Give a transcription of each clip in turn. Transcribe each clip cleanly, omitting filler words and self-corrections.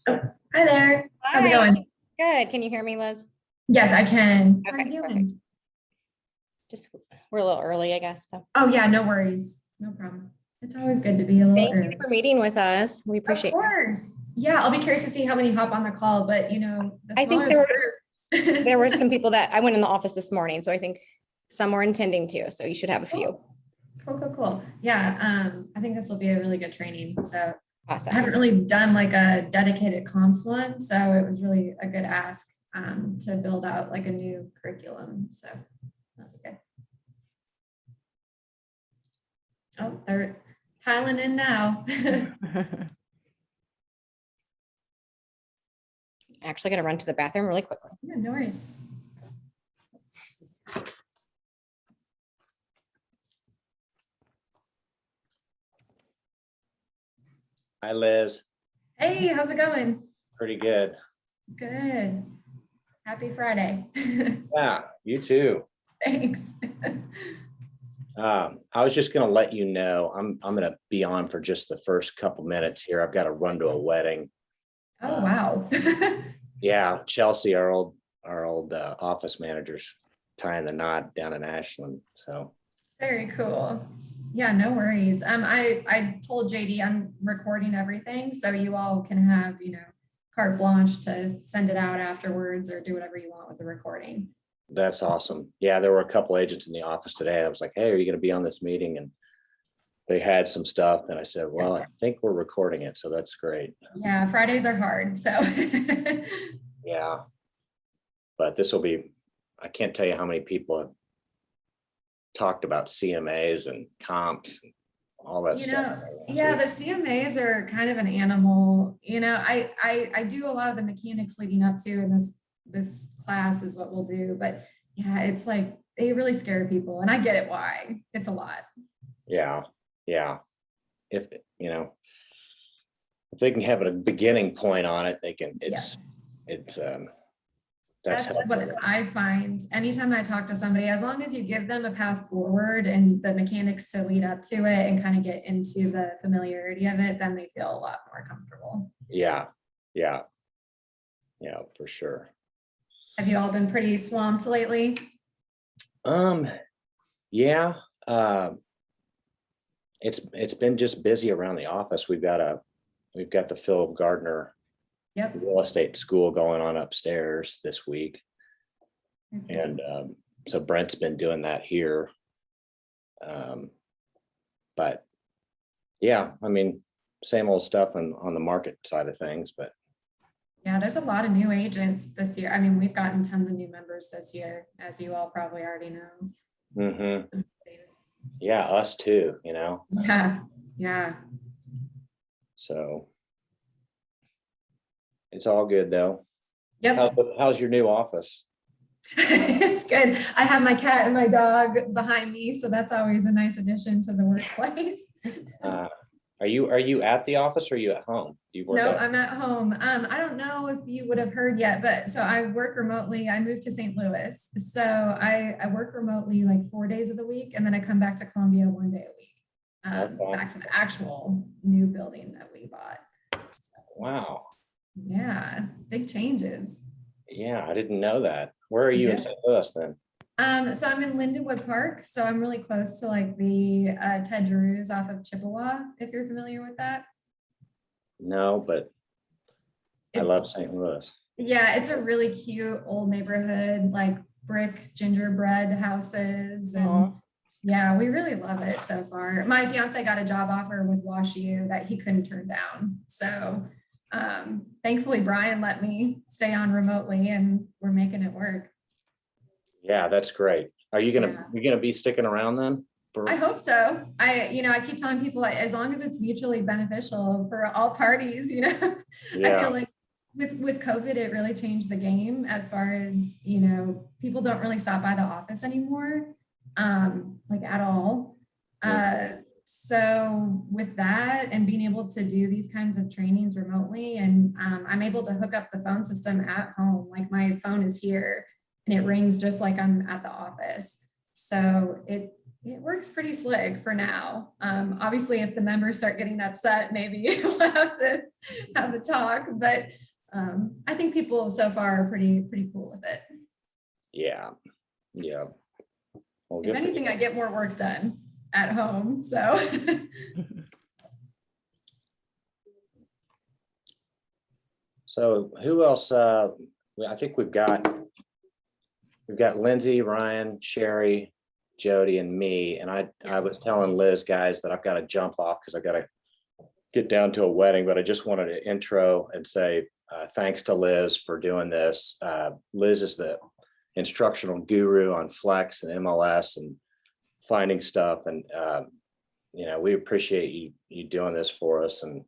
Oh, hi there. How's it Hi. going? Good. Can you hear me, Liz? Yes, I can. How are Okay, you perfect. doing? Just we're a little early, I guess. So Oh, yeah, no worries. No problem. It's always good to be a little thank you early. for meeting with us. We Of appreciate it. course. Yeah, I'll be curious to see how many hop on the call, but the I think smaller the there were group. some people that I went in the office this morning, so I think some were intending to. So you should have a few. Cool, cool, cool, cool. Yeah, I think this will be a really good training. So I Awesome. haven't really done like a dedicated comps one, so it was really a good ask to build out like a new curriculum. So that'll be good. Oh, they're piling in now. Actually, got to run to the bathroom really quickly. Yeah, no worries. Hi, Liz. Hey, how's it going? Pretty good. Good. Happy Friday. Yeah, you too. Thanks. I was just going to let you know I'm going to be on for just the first couple minutes here. I've got to run to a wedding. Oh, wow. Yeah, Chelsea, our old office manager's tying the knot down in Ashland. So Very cool. Yeah, no worries. I told JD I'm recording everything, so you all can have, carte blanche to send it out afterwards or do whatever you want with the recording. that's awesome. Yeah, there were a couple agents in the office today. I was like, hey, are you going to be on this meeting? And they had some stuff. And I said, well, I think we're recording it. So that's great. Yeah, Fridays are hard. So Yeah. But this will be, I can't tell you how many people have talked about CMAs and comps and all that stuff. yeah, the CMAs are kind of an animal. I do a lot of the mechanics leading up to, and this class is what we'll do. But yeah, it's like they really scare people, and I get it why. It's a lot. Yeah, yeah. If if they can have a beginning point on it, they can. Yes. It's That's helpful. what I find. Anytime I talk to somebody, as long as you give them a path forward and the mechanics to lead up to it and kind of get into the familiarity of it, then they feel a lot more comfortable. Yeah, yeah, yeah, for sure. Have you all been pretty swamped lately? Yeah. It's been just busy around the office. We've got the Philip Gardner Yep. real estate school going on upstairs this week. Mhm. And so Brent's been doing that here. But yeah, I mean, same old stuff on the market side of things, but Yeah, there's a lot of new agents this year. I mean, we've gotten tons of new members this year, as you all probably already know. yeah, us too, Yeah, yeah. so it's all good though. Yep. How's your new office? It's good. I have my cat and my dog behind me, so that's always a nice addition to the workplace. Are you at the office or are you at home? Do you work No, at I'm at home. I don't know if you would have heard yet, but so I work remotely. I moved to St. Louis. So I work remotely like 4 days of the week, and then I come back to Columbia 1 day a week, Okay. back to the actual new building that we bought. So, Wow. yeah, big changes. Yeah, I didn't know that. Where are you in Yeah. St. Louis then? So I'm in Lindenwood Park, so I'm really close to like the Ted Drew's off of Chippewa, if you're familiar with that. No, but I It's love St. Louis. Yeah, it's a really cute old neighborhood, like brick gingerbread houses. And Aw. yeah, we really love it so far. My fiance got a job offer with WashU that he couldn't turn down. So thankfully Brian let me stay on remotely and we're making it work. Yeah, that's great. Are you gonna Yeah. you're gonna be sticking around then? I hope so. I keep telling people as long as it's mutually beneficial for all parties, I Yeah. feel like with COVID, it really changed the game as far as, people don't really stop by the office anymore, like at all. So with that and being able to do these kinds of trainings remotely, and I'm able to hook up the phone system at home, like my phone is here and it rings just like I'm at the office. So it works pretty slick for now. Obviously, if the members start getting upset, maybe we'll have to have a talk. But I think people so far are pretty cool with it. Yeah, yeah. Well, If good for anything, you. I get more work done at home. So So who else? I think we've got Lindsay, Ryan, Sherry, Jody, and me. And I was telling Liz, guys, that I've got to jump off because I've got to get down to a wedding, but I just wanted to intro and say thanks to Liz for doing this. Liz is the instructional guru on Flex and MLS and finding stuff. And, you know, we appreciate you doing this for us. And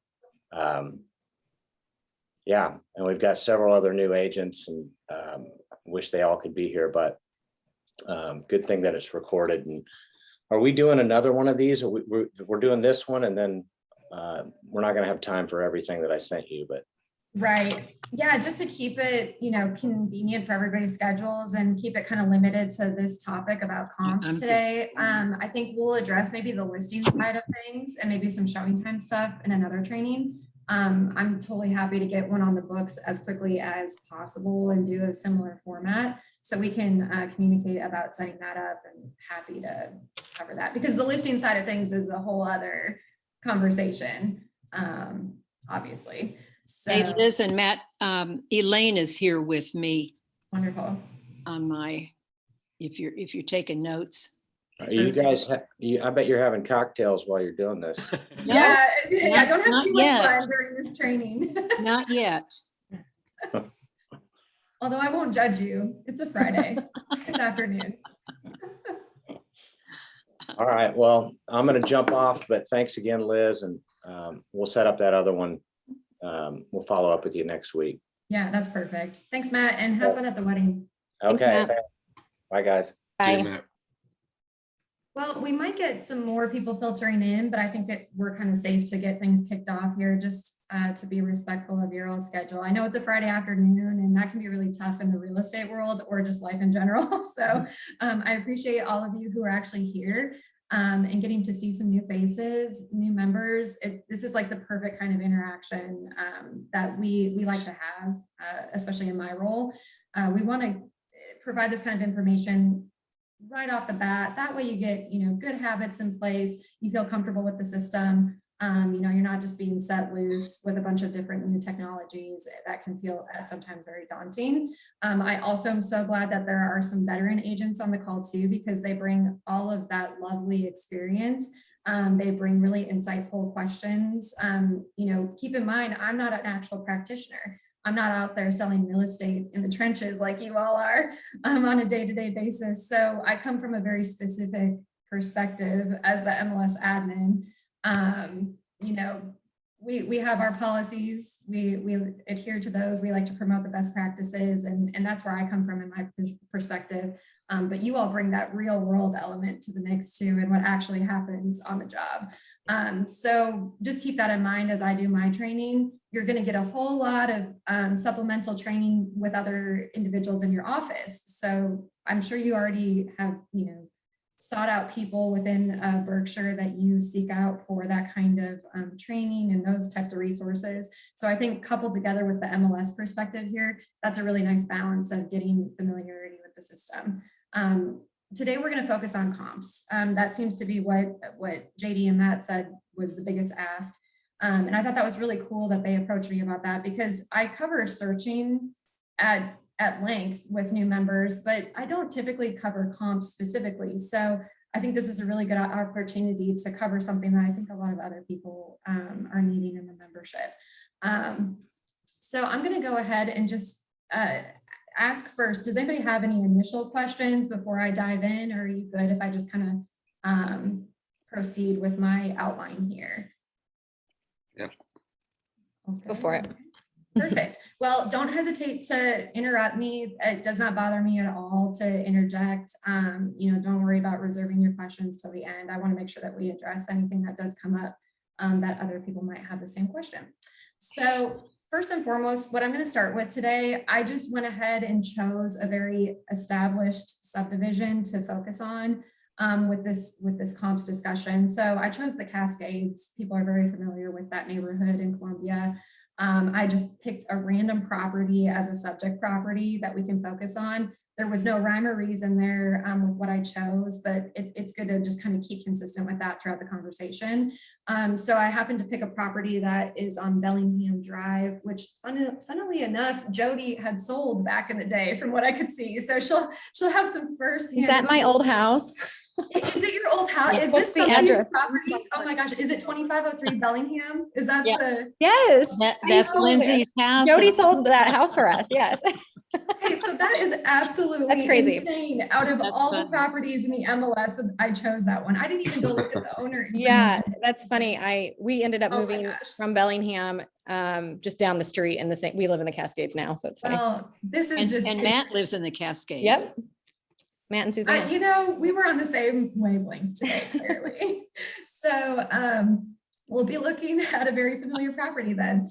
yeah, and we've got several other new agents and wish they all could be here, but good thing that it's recorded. And are we doing another one of these? We're doing this one, and then we're not going to have time for everything that I sent you, but. right. Yeah, just to keep it, you know, convenient for everybody's schedules and keep it kind of limited to this topic about comps today. I think we'll address maybe the listing side of things and maybe some showing time stuff in another training. I'm totally happy to get one on the books as quickly as possible and do a similar format so we can communicate about setting that up, and happy to cover that because the listing side of things is a whole other conversation, obviously. So Hey, Liz and Matt, Elaine is here with me wonderful. on my, if you're taking notes. Are you guys, I bet you're having cocktails while you're doing this. No, Yeah, I don't have not too much yet. fun during this training. Not yet. Although I won't judge you. It's a Friday. It's afternoon. All right, well, I'm going to jump off, but thanks again, Liz, and we'll set up that other one. We'll follow up with you next week. Yeah, that's perfect. Thanks, Matt, and have fun at the wedding. Thanks, Okay, Matt. bye, guys. Bye. Well, we might get some more people filtering in, but I think we're kind of safe to get things kicked off here, just to be respectful of your own schedule. I know it's a Friday afternoon, and that can be really tough in the real estate world or just life in general. So I appreciate all of you who are actually here and getting to see some new faces, new members. This is like the perfect kind of interaction that we like to have, especially in my role. We want to provide this kind of information right off the bat. That way you get, you know, good habits in place. You feel comfortable with the system. You know, you're not just being set loose with a bunch of different new technologies that can feel sometimes very daunting. I also am so glad that there are some veteran agents on the call too, because they bring all of that lovely experience. They bring really insightful questions. You know, keep in mind, I'm not an actual practitioner. I'm not out there selling real estate in the trenches like you all are on a day-to-day basis. So I come from a very specific perspective as the MLS admin. You know, we have our policies, we adhere to those. We like to promote the best practices, and that's where I come from in my perspective. But you all bring that real world element to the mix too, and what actually happens on the job. So just keep that in mind as I do my training. You're going to get a whole lot of supplemental training with other individuals in your office. So I'm sure you already have, you know, sought out people within Berkshire that you seek out for that kind of training and those types of resources. So I think coupled together with the MLS perspective here, that's a really nice balance of getting familiarity with the system. Today we're going to focus on comps. That seems to be what JD and Matt said was the biggest ask. And I thought that was really cool that they approached me about that, because I cover searching at length with new members, but I don't typically cover comps specifically. So I think this is a really good opportunity to cover something that I think a lot of other people are needing in the membership. So I'm going to go ahead and just ask first, does anybody have any initial questions before I dive in, or are you good if I just kind of proceed with my outline here? Yeah. Okay. Go for it. Perfect. Well, don't hesitate to interrupt me. It does not bother me at all to interject. You know, don't worry about reserving your questions till the end. I want to make sure that we address anything that does come up that other people might have the same question. So first and foremost, what I'm going to start with today, I just went ahead and chose a very established subdivision to focus on. with this comps discussion. So I chose the Cascades. People are very familiar with that neighborhood in Columbia. I just picked a random property as a subject property that we can focus on. There was no rhyme or reason there with what I chose, but it's good to just kind of keep consistent with that throughout the conversation. So I happened to pick a property that is on Bellingham Drive, which funnily enough, Jody had sold back in the day from what I could see. So she'll have some firsthand. Is that my old house? Is it your old house? Yeah, Is what's this the somebody's address? property? Oh my gosh, is it 2503 Bellingham? Is that Yeah. the? Yes. That's know it. Lindsay's house. Jody and- sold that house for us. Yes. Okay, so that is absolutely That's crazy. insane. Out of That's all the funny. properties in the MLS, I chose that one. I didn't even go look at the owner. Yeah, information. that's funny. We ended up Oh my moving gosh. from Bellingham, just down the street in the same, we live in the Cascades now, so it's funny. Well, this is just. And Matt lives in the Cascades. Yep. Matt and Suzanne. You know, we were on the same wavelength today, clearly. So we'll be looking at a very familiar property then.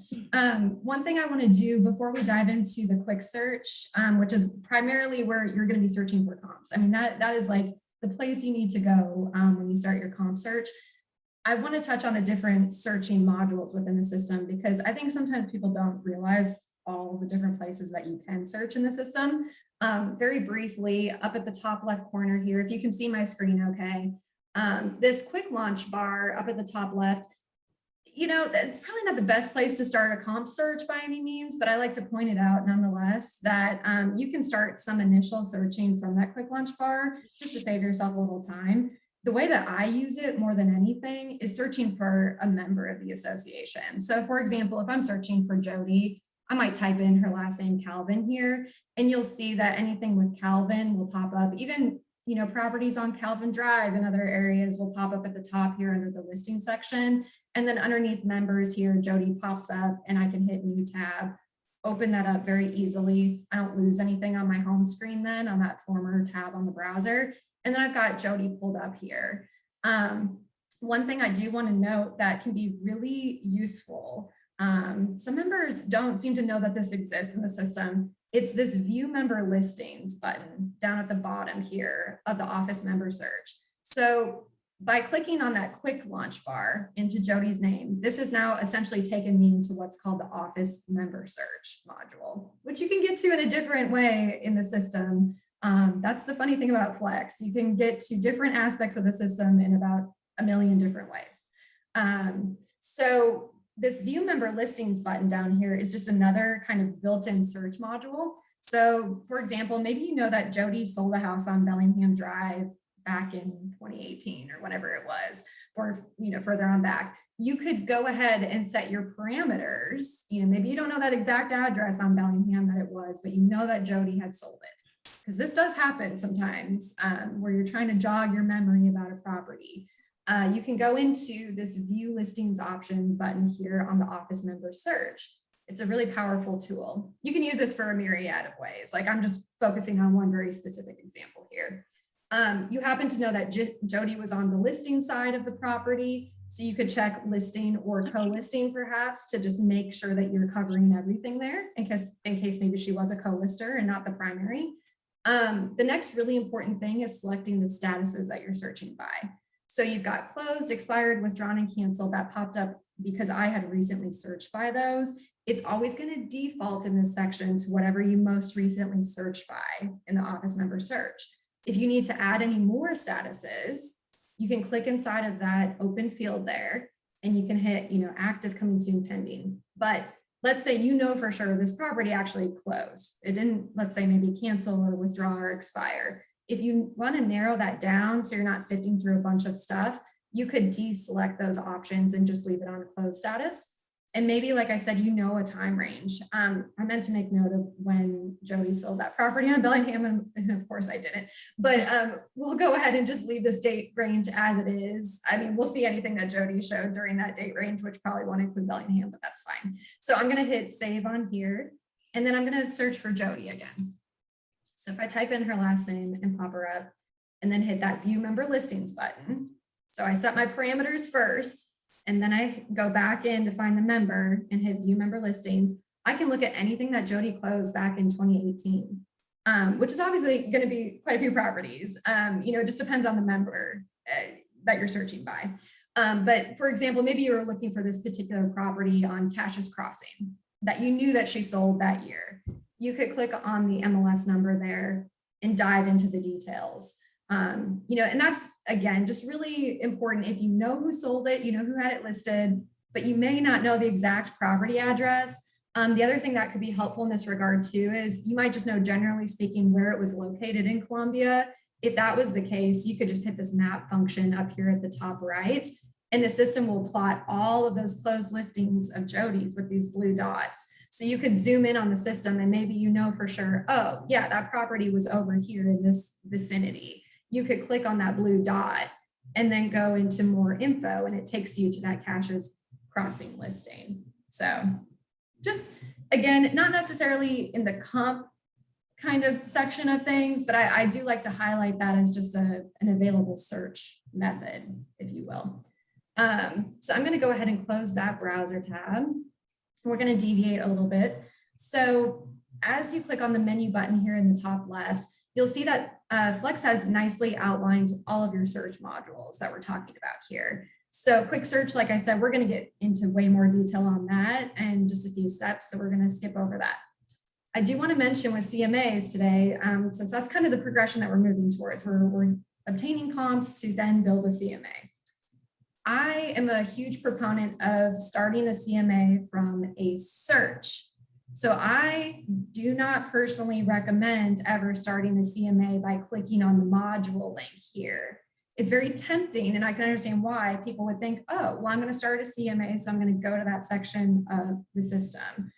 One thing I want to do before we dive into the quick search, which is primarily where you're going to be searching for comps. I mean, that is like the place you need to go when you start your comp search. I want to touch on the different searching modules within the system, because I think sometimes people don't realize all the different places that you can search in the system. Very briefly, up at the top left corner here, if you can see my screen okay, this quick launch bar up at the top left, you know, that's probably not the best place to start a comp search by any means, but I like to point it out nonetheless that you can start some initial searching from that quick launch bar just to save yourself a little time. The way that I use it more than anything is searching for a member of the association. So for example, if I'm searching for Jody, I might type in her last name, Calvin, here, and you'll see that anything with Calvin will pop up. Even, you know, properties on Calvin Drive and other areas will pop up at the top here under the listing section. And then underneath members here, Jody pops up and I can hit new tab, open that up very easily. I don't lose anything on my home screen then on that former tab on the browser. And then I've got Jody pulled up here. One thing I do want to note that can be really useful. Some members don't seem to know that this exists in the system. It's this view member listings button down at the bottom here of the office member search. So by clicking on that quick launch bar into Jody's name, this has now essentially taken me into what's called the office member search module, which you can get to in a different way in the system. That's the funny thing about Flex. You can get to different aspects of the system in about a million different ways. So this view member listings button down here is just another kind of built-in search module. So for example, maybe you know that Jody sold a house on Bellingham Drive back in 2018 or whenever it was, or, you know, further on back. You could go ahead and set your parameters. You know, maybe you don't know that exact address on Bellingham that it was, but you know that Jody had sold it. Because this does happen sometimes where you're trying to jog your memory about a property. You can go into this view listings option button here on the office member search. It's a really powerful tool. You can use this for a myriad of ways. Like I'm just focusing on one very specific example here. You happen to know that Jody was on the listing side of the property. So you could check listing or co-listing perhaps to just make sure that you're covering everything there in case maybe she was a co-lister and not the primary. The next really important thing is selecting the statuses that you're searching by. So you've got closed, expired, withdrawn, and canceled. That popped up because I had recently searched by those. It's always going to default in this section to whatever you most recently searched by in the office member search. If you need to add any more statuses, you can click inside of that open field there and you can hit, you know, active, coming soon, pending. But let's say you know for sure this property actually closed. It didn't, let's say maybe cancel or withdraw or expire. If you want to narrow that down so you're not sifting through a bunch of stuff, you could deselect those options and just leave it on closed status. And maybe, like I said, you know, a time range. I meant to make note of when Jody sold that property on Bellingham, and of course I didn't. But we'll go ahead and just leave this date range as it is. I mean, we'll see anything that Jody showed during that date range, which probably won't include Bellingham, but that's fine. So I'm going to hit save on here, and then I'm going to search for Jody again. So if I type in her last name and pop her up, and then hit that view member listings button. So I set my parameters first, and then I go back in to find the member and hit view member listings. I can look at anything that Jody closed back in 2018. which is obviously going to be quite a few properties. It just depends on the member that you're searching by. But for example, maybe you were looking for this particular property on Cash's Crossing that you knew that she sold that year. You could click on the MLS number there and dive into the details. And that's, again, just really important. If you know who sold it, you know who had it listed, but you may not know the exact property address. The other thing that could be helpful in this regard too is you might just know, generally speaking, where it was located in Columbia. If that was the case, you could just hit this map function up here at the top right, and the system will plot all of those closed listings of Jody's with these blue dots. So you could zoom in on the system and maybe you know for sure, oh yeah, that property was over here in this vicinity. You could click on that blue dot and then go into more info, and it takes you to that Cash's Crossing listing. So just, again, not necessarily in the comp kind of section of things, but I do like to highlight that as just an available search method, if you will. So I'm going to go ahead and close that browser tab. We're going to deviate a little bit. So as you click on the menu button here in the top left, you'll see that Flex has nicely outlined all of your search modules that we're talking about here. So quick search, like I said, we're going to get into way more detail on that and just a few steps. So we're going to skip over that. I do want to mention with CMAs today, since that's kind of the progression that we're moving towards, we're obtaining comps to then build a CMA. I am a huge proponent of starting a CMA from a search. So I do not personally recommend ever starting a CMA by clicking on the module link here. It's very tempting, and I can understand why people would think, oh, well, I'm going to start a CMA, so I'm going to go to that section of the system.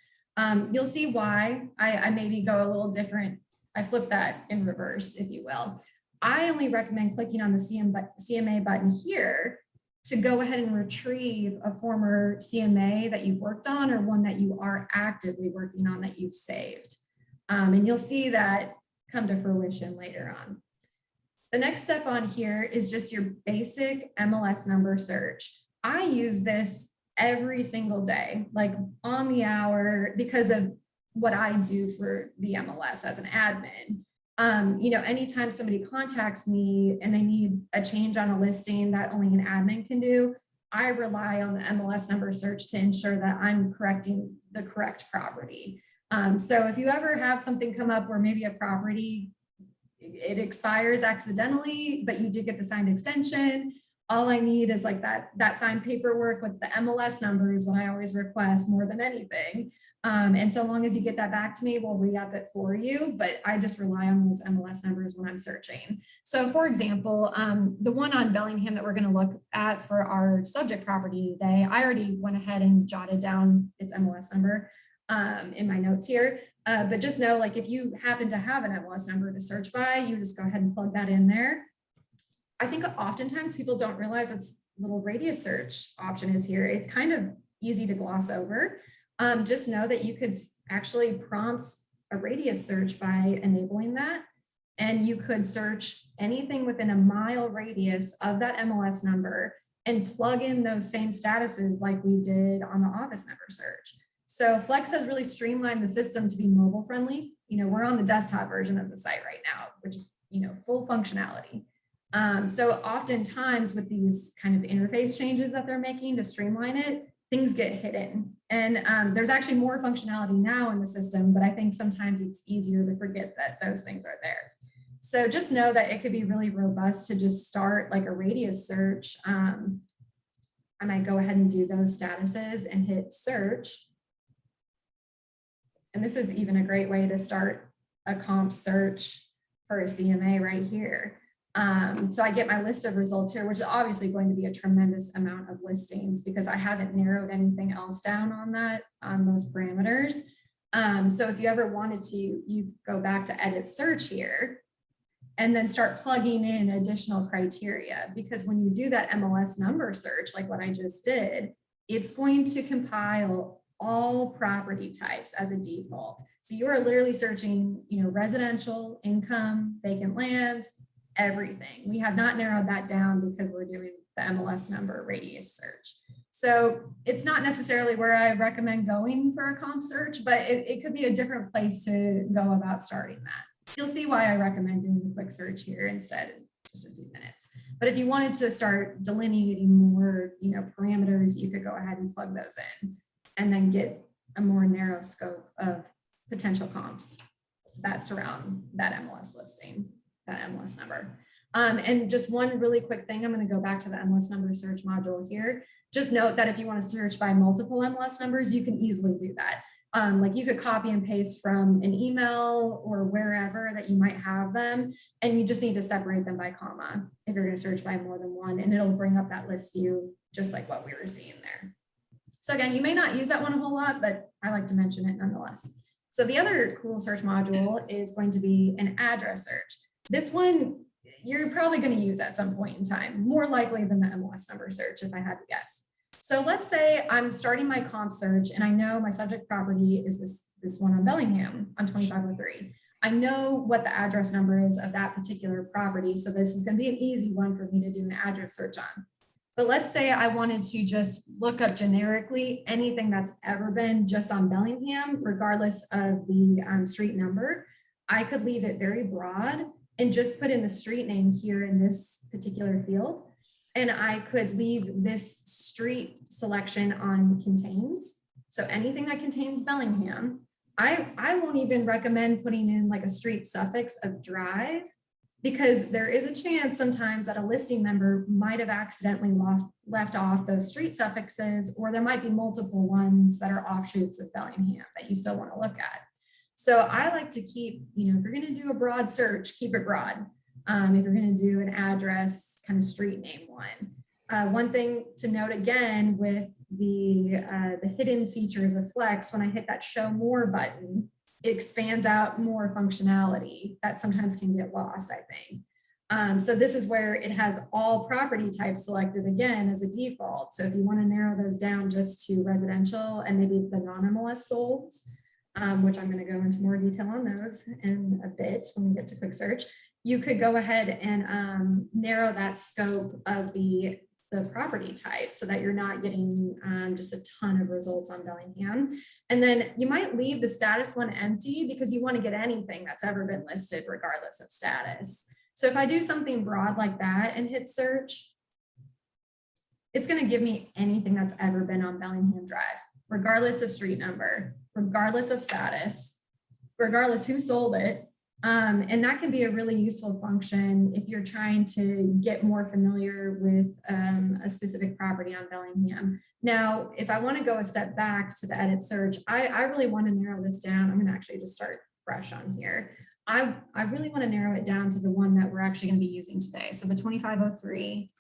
You'll see why I maybe go a little different. I flip that in reverse, if you will. I only recommend clicking on the CMA button here to go ahead and retrieve a former CMA that you've worked on or one that you are actively working on that you've saved. And you'll see that come to fruition later on. The next step on here is just your basic MLS number search. I use this every single day, like on the hour, because of what I do for the MLS as an admin. Anytime somebody contacts me and they need a change on a listing that only an admin can do, I rely on the MLS number search to ensure that I'm correcting the correct property. So if you ever have something come up where maybe a property, it expires accidentally, but you did get the signed extension, all I need is like that signed paperwork with the MLS number is what I always request more than anything. And so long as you get that back to me, we'll re-up it for you, but I just rely on those MLS numbers when I'm searching. So for example, the one on Bellingham that we're going to look at for our subject property today, I already went ahead and jotted down its MLS number in my notes here. But just know, like, if you happen to have an MLS number to search by, you just go ahead and plug that in there. I think oftentimes people don't realize this little radius search option is here. It's kind of easy to gloss over. Just know that you could actually prompt a radius search by enabling that. And you could search anything within a mile radius of that MLS number and plug in those same statuses like we did on the office member search. So Flex has really streamlined the system to be mobile friendly. We're on the desktop version of the site right now, which is, full functionality. So oftentimes with these kind of interface changes that they're making to streamline it, things get hidden. And there's actually more functionality now in the system, but I think sometimes it's easier to forget that those things are there. So just know that it could be really robust to just start like a radius search. I might go ahead and do those statuses and hit search. And this is even a great way to start a comp search for a CMA right here. So I get my list of results here, which is obviously going to be a tremendous amount of listings because I haven't narrowed anything else down on those parameters. So if you ever wanted to, you go back to edit search here and then start plugging in additional criteria, because when you do that MLS number search, like what I just did, it's going to compile all property types as a default. So you are literally searching, residential, income, vacant lands, everything. We have not narrowed that down because we're doing the MLS number radius search. So it's not necessarily where I recommend going for a comp search, but it could be a different place to go about starting that. You'll see why I recommend doing the quick search here instead in just a few minutes. But if you wanted to start delineating more, parameters, you could go ahead and plug those in and then get a more narrow scope of potential comps that surround that MLS listing, that MLS number. And just one really quick thing, I'm going to go back to the MLS number search module here. Just note that if you want to search by multiple MLS numbers, you can easily do that. Like you could copy and paste from an email or wherever that you might have them, and you just need to separate them by comma if you're going to search by more than one, and it'll bring up that list view just like what we were seeing there. So again, you may not use that one a whole lot, but I like to mention it nonetheless. So the other cool search module is going to be an address search. This one you're probably going to use at some point in time, more likely than the MLS number search if I had to guess. So let's say I'm starting my comp search and I know my subject property is this one on Bellingham on 2503. I know what the address number is of that particular property. So this is going to be an easy one for me to do an address search on. But let's say I wanted to just look up generically anything that's ever been just on Bellingham, regardless of the street number. I could leave it very broad and just put in the street name here in this particular field. And I could leave this street selection on contains. So anything that contains Bellingham, I won't even recommend putting in like a street suffix of drive, because there is a chance sometimes that a listing member might have accidentally left off those street suffixes, or there might be multiple ones that are offshoots of Bellingham that you still want to look at. So I like to keep, if you're going to do a broad search, keep it broad. If you're going to do an address kind of street name one. One thing to note again with the hidden features of Flex, when I hit that show more button, it expands out more functionality that sometimes can get lost, I think. So this is where it has all property types selected again as a default. So if you want to narrow those down just to residential and maybe the non-MLS solds, which I'm going to go into more detail on those in a bit when we get to quick search, you could go ahead and narrow that scope of the property type so that you're not getting just a ton of results on Bellingham. And then you might leave the status one empty because you want to get anything that's ever been listed regardless of status. So if I do something broad like that and hit search, it's going to give me anything that's ever been on Bellingham Drive, regardless of street number, regardless of status, regardless who sold it. And that can be a really useful function if you're trying to get more familiar with a specific property on Bellingham. Now, if I want to go a step back to the edit search, I really want to narrow this down. I'm going to actually just start fresh on here. I really want to narrow it down to the one that we're actually going to be using today. So the 2503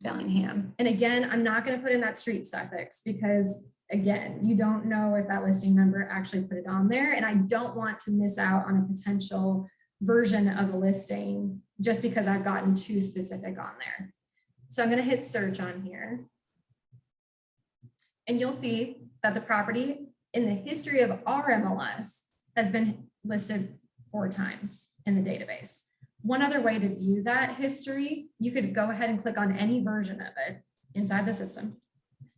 Bellingham. And again, I'm not going to put in that street suffix because again, you don't know if that listing member actually put it on there. And I don't want to miss out on a potential version of a listing just because I've gotten too specific on there. So I'm going to hit search on here. And you'll see that the property in the history of our MLS has been listed 4 times in the database. One other way to view that history, you could go ahead and click on any version of it inside the system.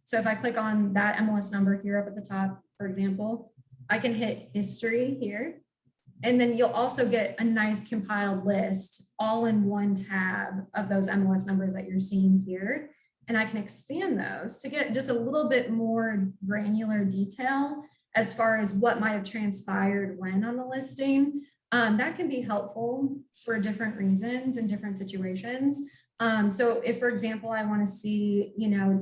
So if I click on that MLS number here up at the top, for example, I can hit history here. And then you'll also get a nice compiled list all in one tab of those MLS numbers that you're seeing here. And I can expand those to get just a little bit more granular detail as far as what might have transpired when on the listing. That can be helpful for different reasons and different situations. So if, for example, I want to see,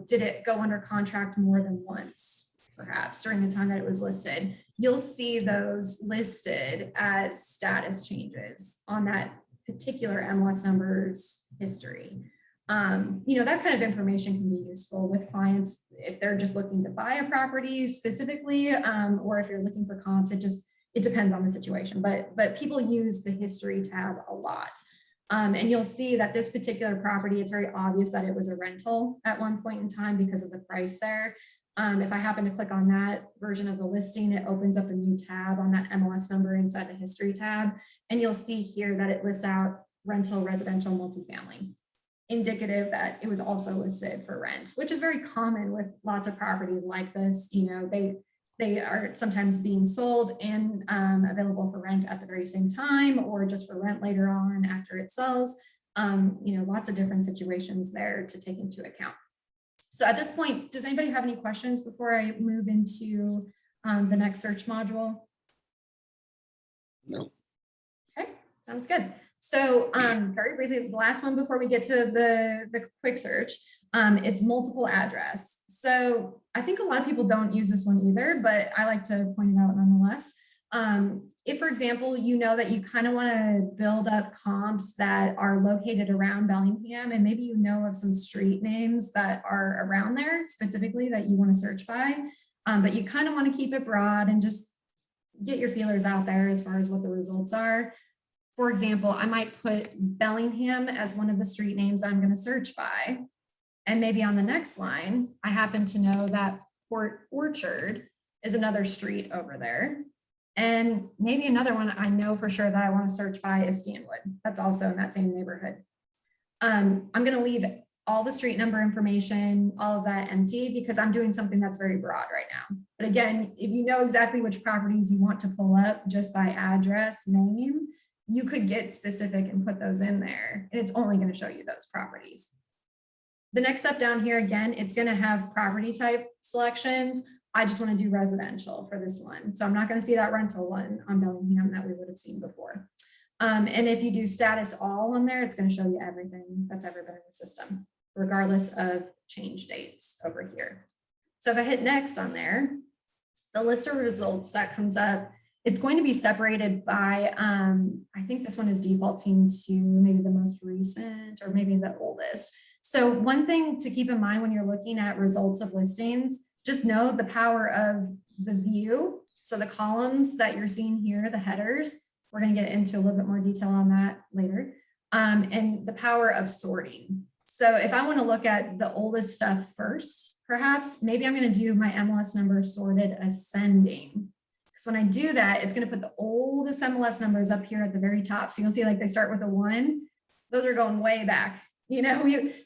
did it go under contract more than once, perhaps during the time that it was listed, you'll see those listed as status changes on that particular MLS number's history. That kind of information can be useful with clients if they're just looking to buy a property specifically, or if you're looking for comps. It depends on the situation, but people use the history tab a lot. And you'll see that this particular property, it's very obvious that it was a rental at one point in time because of the price there. If I happen to click on that version of the listing, it opens up a new tab on that MLS number inside the history tab. And you'll see here that it lists out rental, residential, multifamily, indicative that it was also listed for rent, which is very common with lots of properties like this. They are sometimes being sold and available for rent at the very same time, or just for rent later on after it sells. Lots of different situations there to take into account. So at this point, does anybody have any questions before I move into the next search module? No. Okay, sounds good. So very briefly, the last one before we get to the quick search, it's multiple address. So I think a lot of people don't use this one either, but I like to point it out nonetheless. If, for example, you know that you kind of want to build up comps that are located around Bellingham, and maybe you know of some street names that are around there specifically that you want to search by, but you kind of want to keep it broad and just get your feelers out there as far as what the results are. For example, I might put Bellingham as one of the street names I'm going to search by. And maybe on the next line, I happen to know that Port Orchard is another street over there. And maybe another one I know for sure that I want to search by is Stanwood. That's also in that same neighborhood. I'm going to leave all the street number information, all of that empty, because I'm doing something that's very broad right now. But again, if you know exactly which properties you want to pull up just by address, name, you could get specific and put those in there, and it's only going to show you those properties. The next step down here, again, it's going to have property type selections. I just want to do residential for this one. So I'm not going to see that rental one on Bellingham that we would have seen before. And if you do status all on there, it's going to show you everything that's ever been in the system, regardless of change dates over here. So if I hit next on there, the list of results that comes up, it's going to be separated by, I think this one is defaulting to maybe the most recent or maybe the oldest. So one thing to keep in mind when you're looking at results of listings, just know the power of the view. So the columns that you're seeing here, the headers, we're going to get into a little bit more detail on that later, and the power of sorting. So if I want to look at the oldest stuff first, perhaps maybe I'm going to do my MLS number sorted ascending. Because when I do that, it's going to put the oldest MLS numbers up here at the very top. So you'll see like they start with a 1. Those are going way back.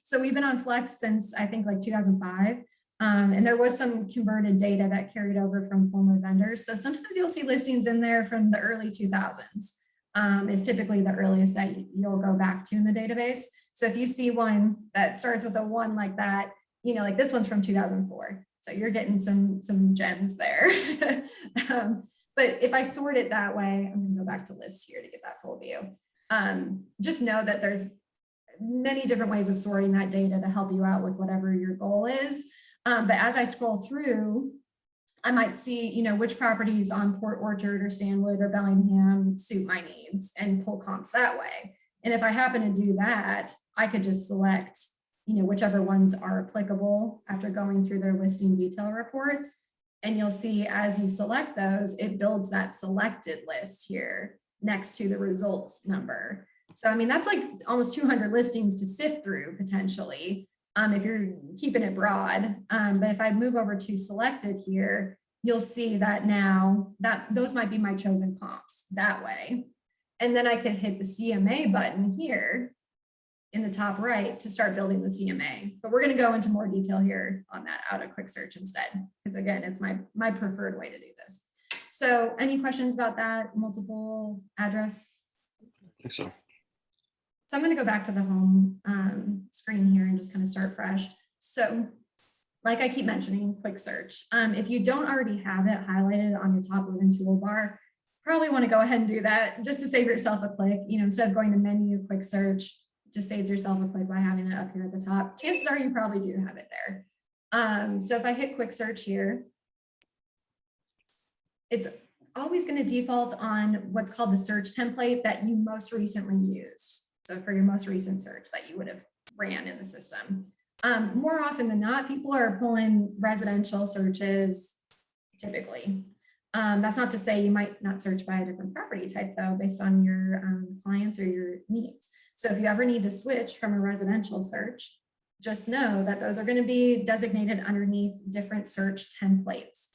So we've been on Flex since I think like 2005. And there was some converted data that carried over from former vendors. So sometimes you'll see listings in there from the early 2000s. Is typically the earliest that you'll go back to in the database. So if you see one that starts with a 1 like that, like this one's from 2004. So you're getting some gems there. But if I sort it that way, I'm going to go back to list here to get that full view. Just know that there's many different ways of sorting that data to help you out with whatever your goal is. But as I scroll through, I might see, which properties on Port Orchard or Stanwood or Bellingham suit my needs and pull comps that way. And if I happen to do that, I could just select, whichever ones are applicable after going through their listing detail reports. And you'll see as you select those, it builds that selected list here next to the results number. So, I mean, that's like almost 200 listings to sift through potentially. If you're keeping it broad, but if I move over to selected here, you'll see that now that those might be my chosen comps that way. And then I could hit the CMA button here in the top right to start building the CMA. But we're going to go into more detail here on that out of quick search instead, because again, it's my preferred way to do this. So any questions about that multiple address? I think so. So I'm going to go back to the home screen here and just kind of start fresh. So like I keep mentioning, quick search. If you don't already have it highlighted on your top ribbon toolbar, probably want to go ahead and do that just to save yourself a click. Instead of going to menu, quick search, just saves yourself a click by having it up here at the top. Chances are you probably do have it there. So if I hit quick search here, it's always going to default on what's called the search template that you most recently used. So for your most recent search that you would have ran in the system. More often than not, people are pulling residential searches typically. That's not to say you might not search by a different property type though, based on your clients or your needs. So if you ever need to switch from a residential search, just know that those are going to be designated underneath different search templates.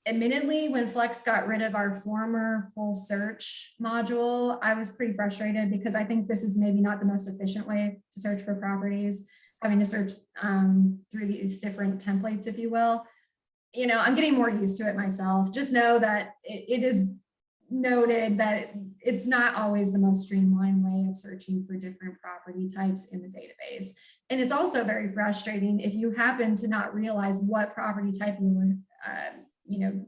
Admittedly, when Flex got rid of our former full search module, I was pretty frustrated because I think this is maybe not the most efficient way to search for properties, having to search through these different templates, if you will. I'm getting more used to it myself. Just know that it is noted that it's not always the most streamlined way of searching for different property types in the database. And it's also very frustrating if you happen to not realize what property type you were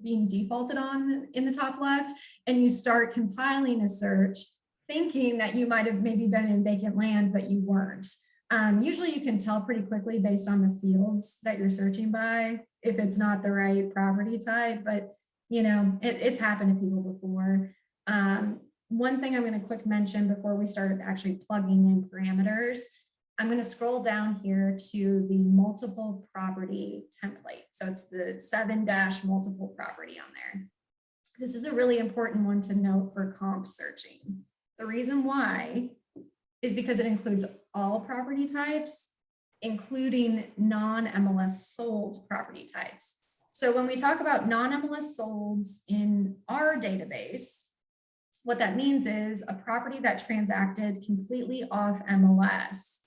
being defaulted on in the top left, and you start compiling a search thinking that you might have maybe been in vacant land, but you weren't. Usually you can tell pretty quickly based on the fields that you're searching by if it's not the right property type, but it's happened to people before. One thing I'm going to quick mention before we start actually plugging in parameters, I'm going to scroll down here to the multiple property template. So it's the 7- multiple property on there. This is a really important one to note for comp searching. The reason why is because it includes all property types, including non-MLS sold property types. So when we talk about non-MLS solds in our database, what that means is a property that transacted completely off MLS.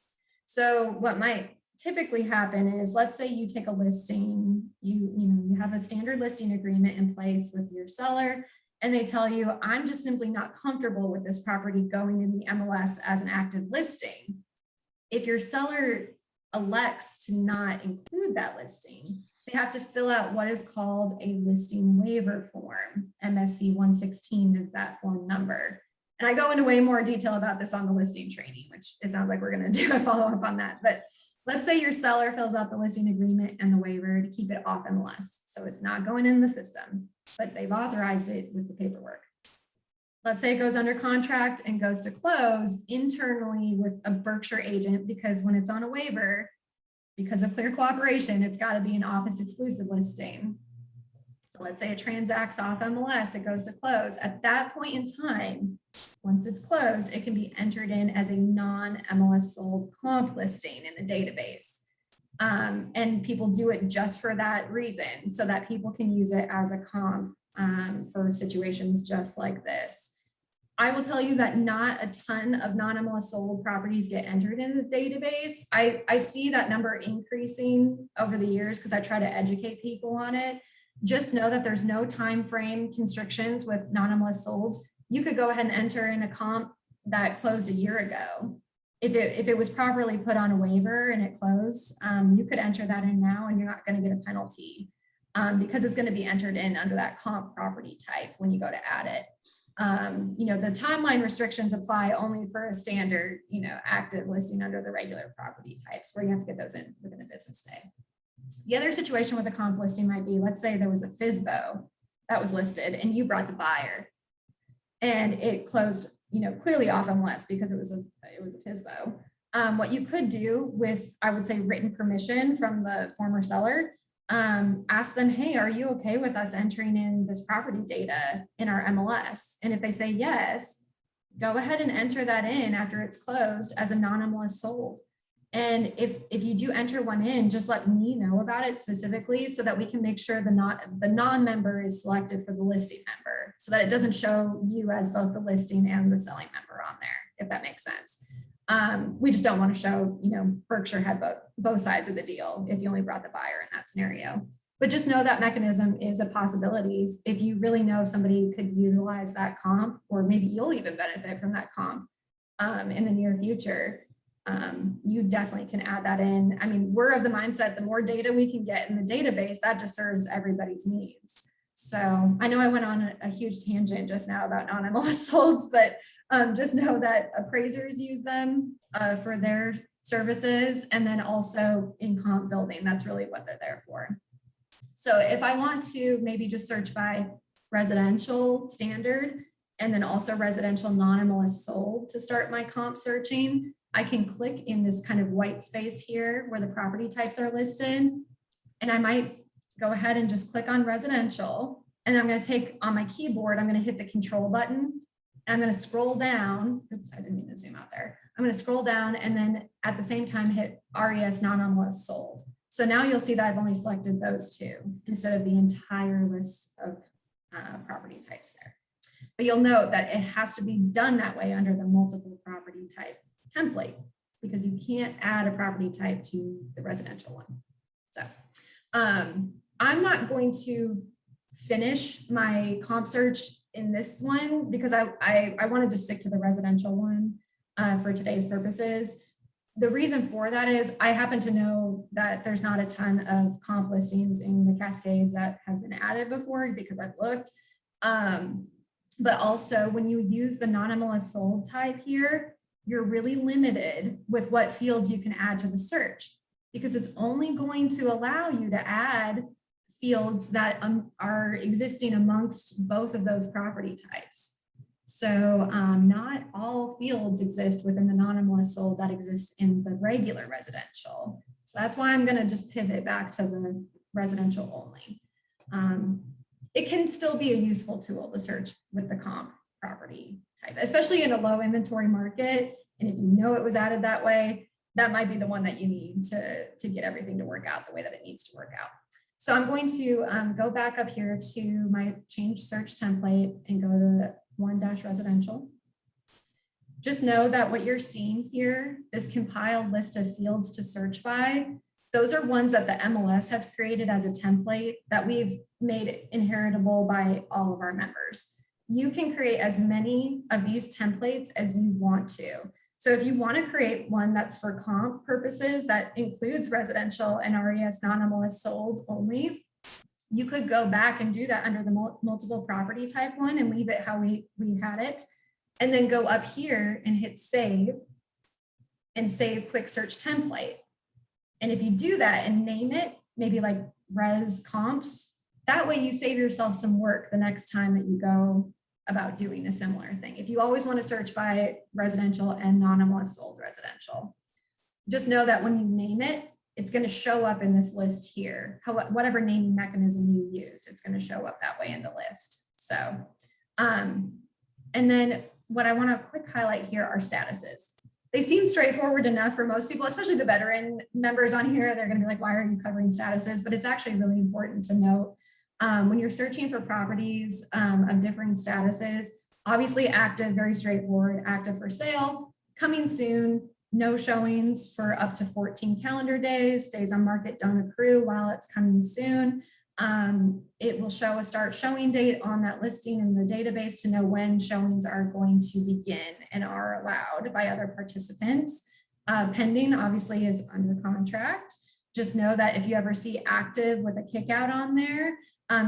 So what might typically happen is, let's say you take a listing, you have a standard listing agreement in place with your seller, and they tell you, I'm just simply not comfortable with this property going in the MLS as an active listing. If your seller elects to not include that listing, they have to fill out what is called a listing waiver form. MSC 116 is that form number. And I go into way more detail about this on the listing training, which it sounds like we're going to do a follow-up on that. But let's say your seller fills out the listing agreement and the waiver to keep it off MLS. So it's not going in the system, but they've authorized it with the paperwork. Let's say it goes under contract and goes to close internally with a Berkshire agent, because when it's on a waiver, because of clear cooperation, it's got to be an office exclusive listing. So let's say it transacts off MLS, it goes to close. At that point in time, once it's closed, it can be entered in as a non-MLS sold comp listing in the database. And people do it just for that reason, so that people can use it as a comp for situations just like this. I will tell you that not a ton of non-MLS sold properties get entered in the database. I see that number increasing over the years because I try to educate people on it. Just know that there's no time frame constrictions with non-MLS solds. You could go ahead and enter in a comp that closed a year ago. If it was properly put on a waiver and it closed, you could enter that in now and you're not going to get a penalty because it's going to be entered in under that comp property type when you go to add it. The timeline restrictions apply only for a standard, active listing under the regular property types where you have to get those in within a business day. The other situation with a comp listing might be, let's say there was a FSBO that was listed and you brought the buyer and it closed, clearly off MLS because it was a FSBO. What you could do with, I would say, written permission from the former seller, ask them, hey, are you okay with us entering in this property data in our MLS? And if they say yes, go ahead and enter that in after it's closed as a non-MLS sold. And if you do enter one in, just let me know about it specifically so that we can make sure the non-member is selected for the listing member, so that it doesn't show you as both the listing and the selling member on there, if that makes sense. We just don't want to show, Berkshire had both sides of the deal if you only brought the buyer in that scenario. But just know that mechanism is a possibility. If you really know somebody could utilize that comp, or maybe you'll even benefit from that comp in the near future, you definitely can add that in. I mean, we're of the mindset, the more data we can get in the database, that just serves everybody's needs. So I know I went on a huge tangent just now about non-MLS solds, but just know that appraisers use them for their services, and then also in comp building, that's really what they're there for. So if I want to maybe just search by residential standard and then also residential non-MLS sold to start my comp searching, I can click in this kind of white space here where the property types are listed, and I might go ahead and just click on residential, and I'm going to take on my keyboard, I'm going to hit the control button, and I'm going to scroll down. Oops, I didn't mean to zoom out there. I'm going to scroll down and then at the same time hit RES non-MLS sold. So now you'll see that I've only selected those two instead of the entire list of property types there. But you'll note that it has to be done that way under the multiple property type template, because you can't add a property type to the residential one. So I'm not going to finish my comp search in this one because I wanted to stick to the residential one for today's purposes. The reason for that is I happen to know that there's not a ton of comp listings in the Cascades that have been added before because I've looked. But also when you use the non-MLS sold type here, you're really limited with what fields you can add to the search because it's only going to allow you to add fields that are existing amongst both of those property types. So not all fields exist within the non-MLS sold that exists in the regular residential. So that's why I'm going to just pivot back to the residential only. It can still be a useful tool to search with the comp property type, especially in a low inventory market. And if you know it was added that way, that might be the one that you need to get everything to work out the way that it needs to work out. So I'm going to go back up here to my change search template and go to 1-residential. Just know that what you're seeing here, this compiled list of fields to search by, those are ones that the MLS has created as a template that we've made inheritable by all of our members. You can create as many of these templates as you want to. So if you want to create one that's for comp purposes that includes residential and RES non-MLS sold only, you could go back and do that under the multiple property type one and leave it how we had it. And then go up here and hit save and save quick search template. And if you do that and name it, maybe like res comps, that way you save yourself some work the next time that you go about doing a similar thing. If you always want to search by residential and non-MLS sold residential, just know that when you name it, it's going to show up in this list here. Whatever naming mechanism you used, it's going to show up that way in the list. So, and then what I want to quick highlight here are statuses. They seem straightforward enough for most people, especially the veteran members on here. They're going to be like, why are you covering statuses? But it's actually really important to note when you're searching for properties of differing statuses, obviously active, very straightforward, active for sale, coming soon, no showings for up to 14 calendar days, days on market don't accrue while it's coming soon. It will show a start showing date on that listing in the database to know when showings are going to begin and are allowed by other participants. Pending obviously is under contract. Just know that if you ever see active with a kick out on there,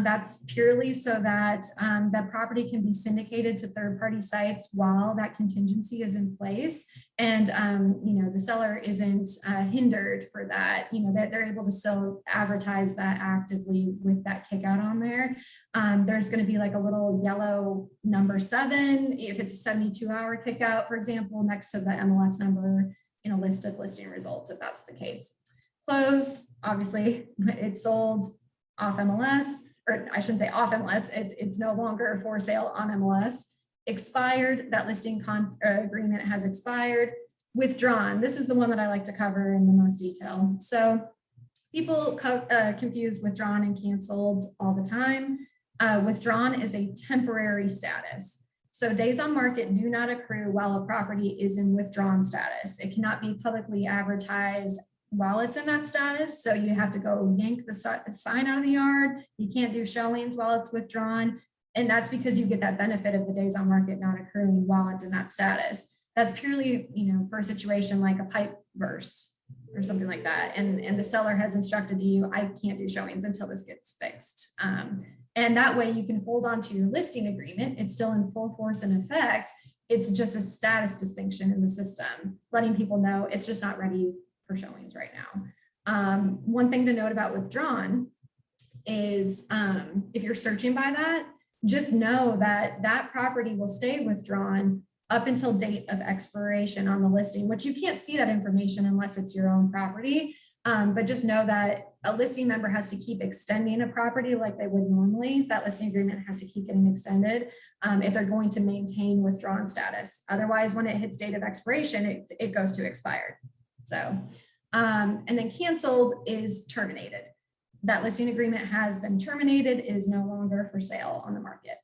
that's purely so that that property can be syndicated to third-party sites while that contingency is in place. And, you know, the seller isn't hindered for that. You know, they're able to still advertise that actively with that kick out on there. There's going to be like a little yellow number 7 if it's a 72-hour kick out, for example, next to the MLS number in a list of listing results, if that's the case. Close, obviously, it's sold off MLS, or I shouldn't say off MLS, it's no longer for sale on MLS. Expired, that listing agreement has expired. Withdrawn, this is the one that I like to cover in the most detail. So people confuse withdrawn and canceled all the time. Withdrawn is a temporary status. So days on market do not accrue while a property is in withdrawn status. It cannot be publicly advertised while it's in that status. So you have to go yank the sign out of the yard. You can't do showings while it's withdrawn. And that's because you get that benefit of the days on market not accruing while it's in that status. That's purely, you know, for a situation like a pipe burst or something like that. And the seller has instructed you, I can't do showings until this gets fixed. And that way you can hold on to your listing agreement. It's still in full force and effect. It's just a status distinction in the system, letting people know it's just not ready for showings right now. One thing to note about withdrawn is if you're searching by that, just know that that property will stay withdrawn up until date of expiration on the listing, which you can't see that information unless it's your own property. But just know that a listing member has to keep extending a property like they would normally. That listing agreement has to keep getting extended if they're going to maintain withdrawn status. Otherwise, when it hits date of expiration, it goes to expired. So, and then canceled is terminated. That listing agreement has been terminated, it is no longer for sale on the market.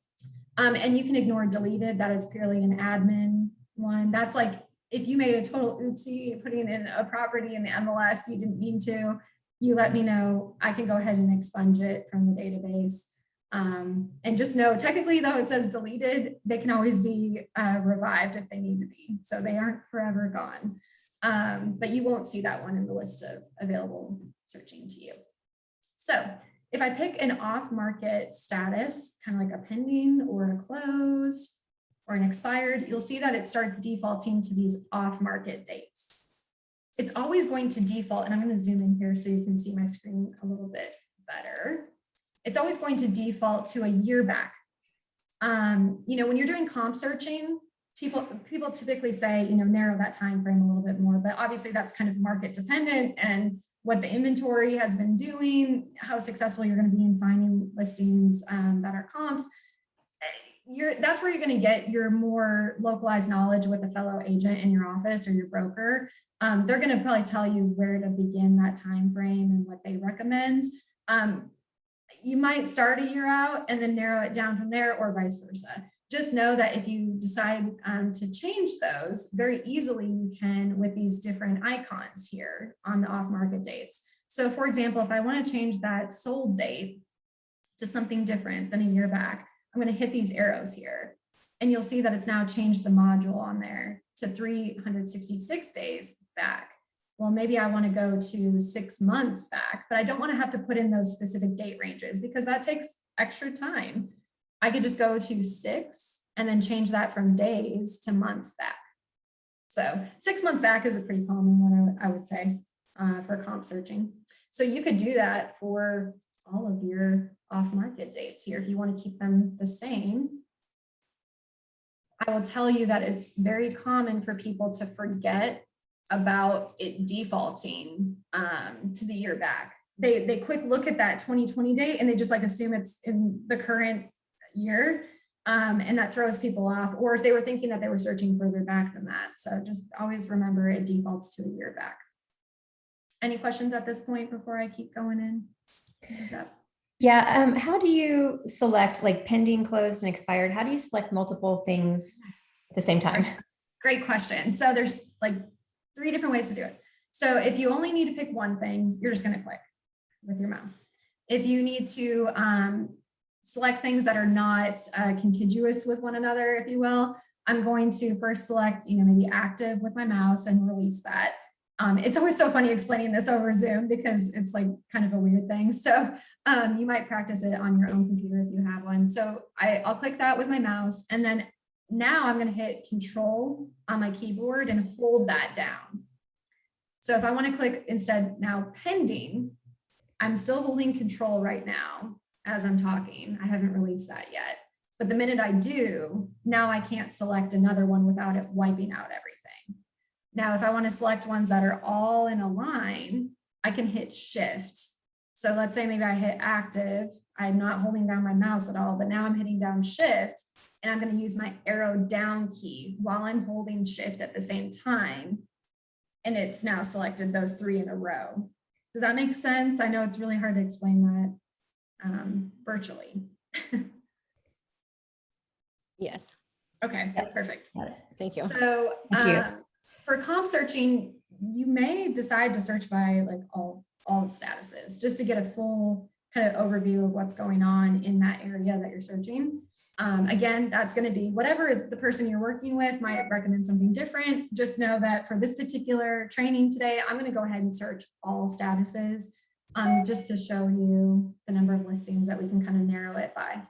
And you can ignore deleted, that is purely an admin one. That's like, if you made a total oopsie putting in a property in the MLS, you didn't mean to, you let me know, I can go ahead and expunge it from the database. And just know, technically though it says deleted, they can always be revived if they need to be. So they aren't forever gone. But you won't see that one in the list of available searching to you. So if I pick an off-market status, kind of like a pending or a closed or an expired, you'll see that it starts defaulting to these off-market dates. It's always going to default, and I'm going to zoom in here so you can see my screen a little bit better. It's always going to default to a year back. You know, when you're doing comp searching, people typically say, you know, narrow that time frame a little bit more, but obviously that's kind of market dependent and what the inventory has been doing, how successful you're going to be in finding listings that are comps. That's where you're going to get your more localized knowledge with a fellow agent in your office or your broker. They're going to probably tell you where to begin that time frame and what they recommend. You might start a year out and then narrow it down from there, or vice versa. Just know that if you decide to change those, very easily you can with these different icons here on the off-market dates. So for example, if I want to change that sold date to something different than a year back, I'm going to hit these arrows here and you'll see that it's now changed the module on there to 366 days back. Well, maybe I want to go to 6 months back, but I don't want to have to put in those specific date ranges because that takes extra time. I could just go to 6 and then change that from days to months back. So 6 months back is a pretty common one, I would say, for comp searching. So you could do that for all of your off-market dates here if you want to keep them the same. I will tell you that it's very common for people to forget about it defaulting to the year back. They quick look at that 2020 date and they just like assume it's in the current year, and that throws people off, or if they were thinking that they were searching further back than that. So just always remember it defaults to a year back. Any questions at this point before I keep going in? Yeah, how do you select like pending, closed, and expired? How do you select multiple things at the same time? Great question. So there's like 3 different ways to do it. So if you only need to pick one thing, you're just going to click with your mouse. If you need to select things that are not contiguous with one another, if you will, I'm going to first select, you know, maybe active with my mouse and release that. It's always so funny explaining this over Zoom because it's like kind of a weird thing. So you might practice it on your own computer if you have one. So I'll click that with my mouse, and then now I'm going to hit Control on my keyboard and hold that down. So if I want to click instead now pending, I'm still holding Control right now as I'm talking. I haven't released that yet. But the minute I do, now I can't select another one without it wiping out everything. Now, if I want to select ones that are all in a line, I can hit Shift. So let's say maybe I hit active. I'm not holding down my mouse at all, but now I'm hitting down Shift, and I'm going to use my arrow down key while I'm holding Shift at the same time. And it's now selected those 3 in a row. Does that make sense? I know it's really hard to explain that virtually. Yes. Okay, perfect. Thank you. So for comp searching, you may decide to search by like all the statuses just to get a full kind of overview of what's going on in that area that you're searching. Again, that's going to be whatever the person you're working with might recommend something different. Just know that for this particular training today, I'm going to go ahead and search all statuses just to show you the number of listings that we can kind of narrow it by.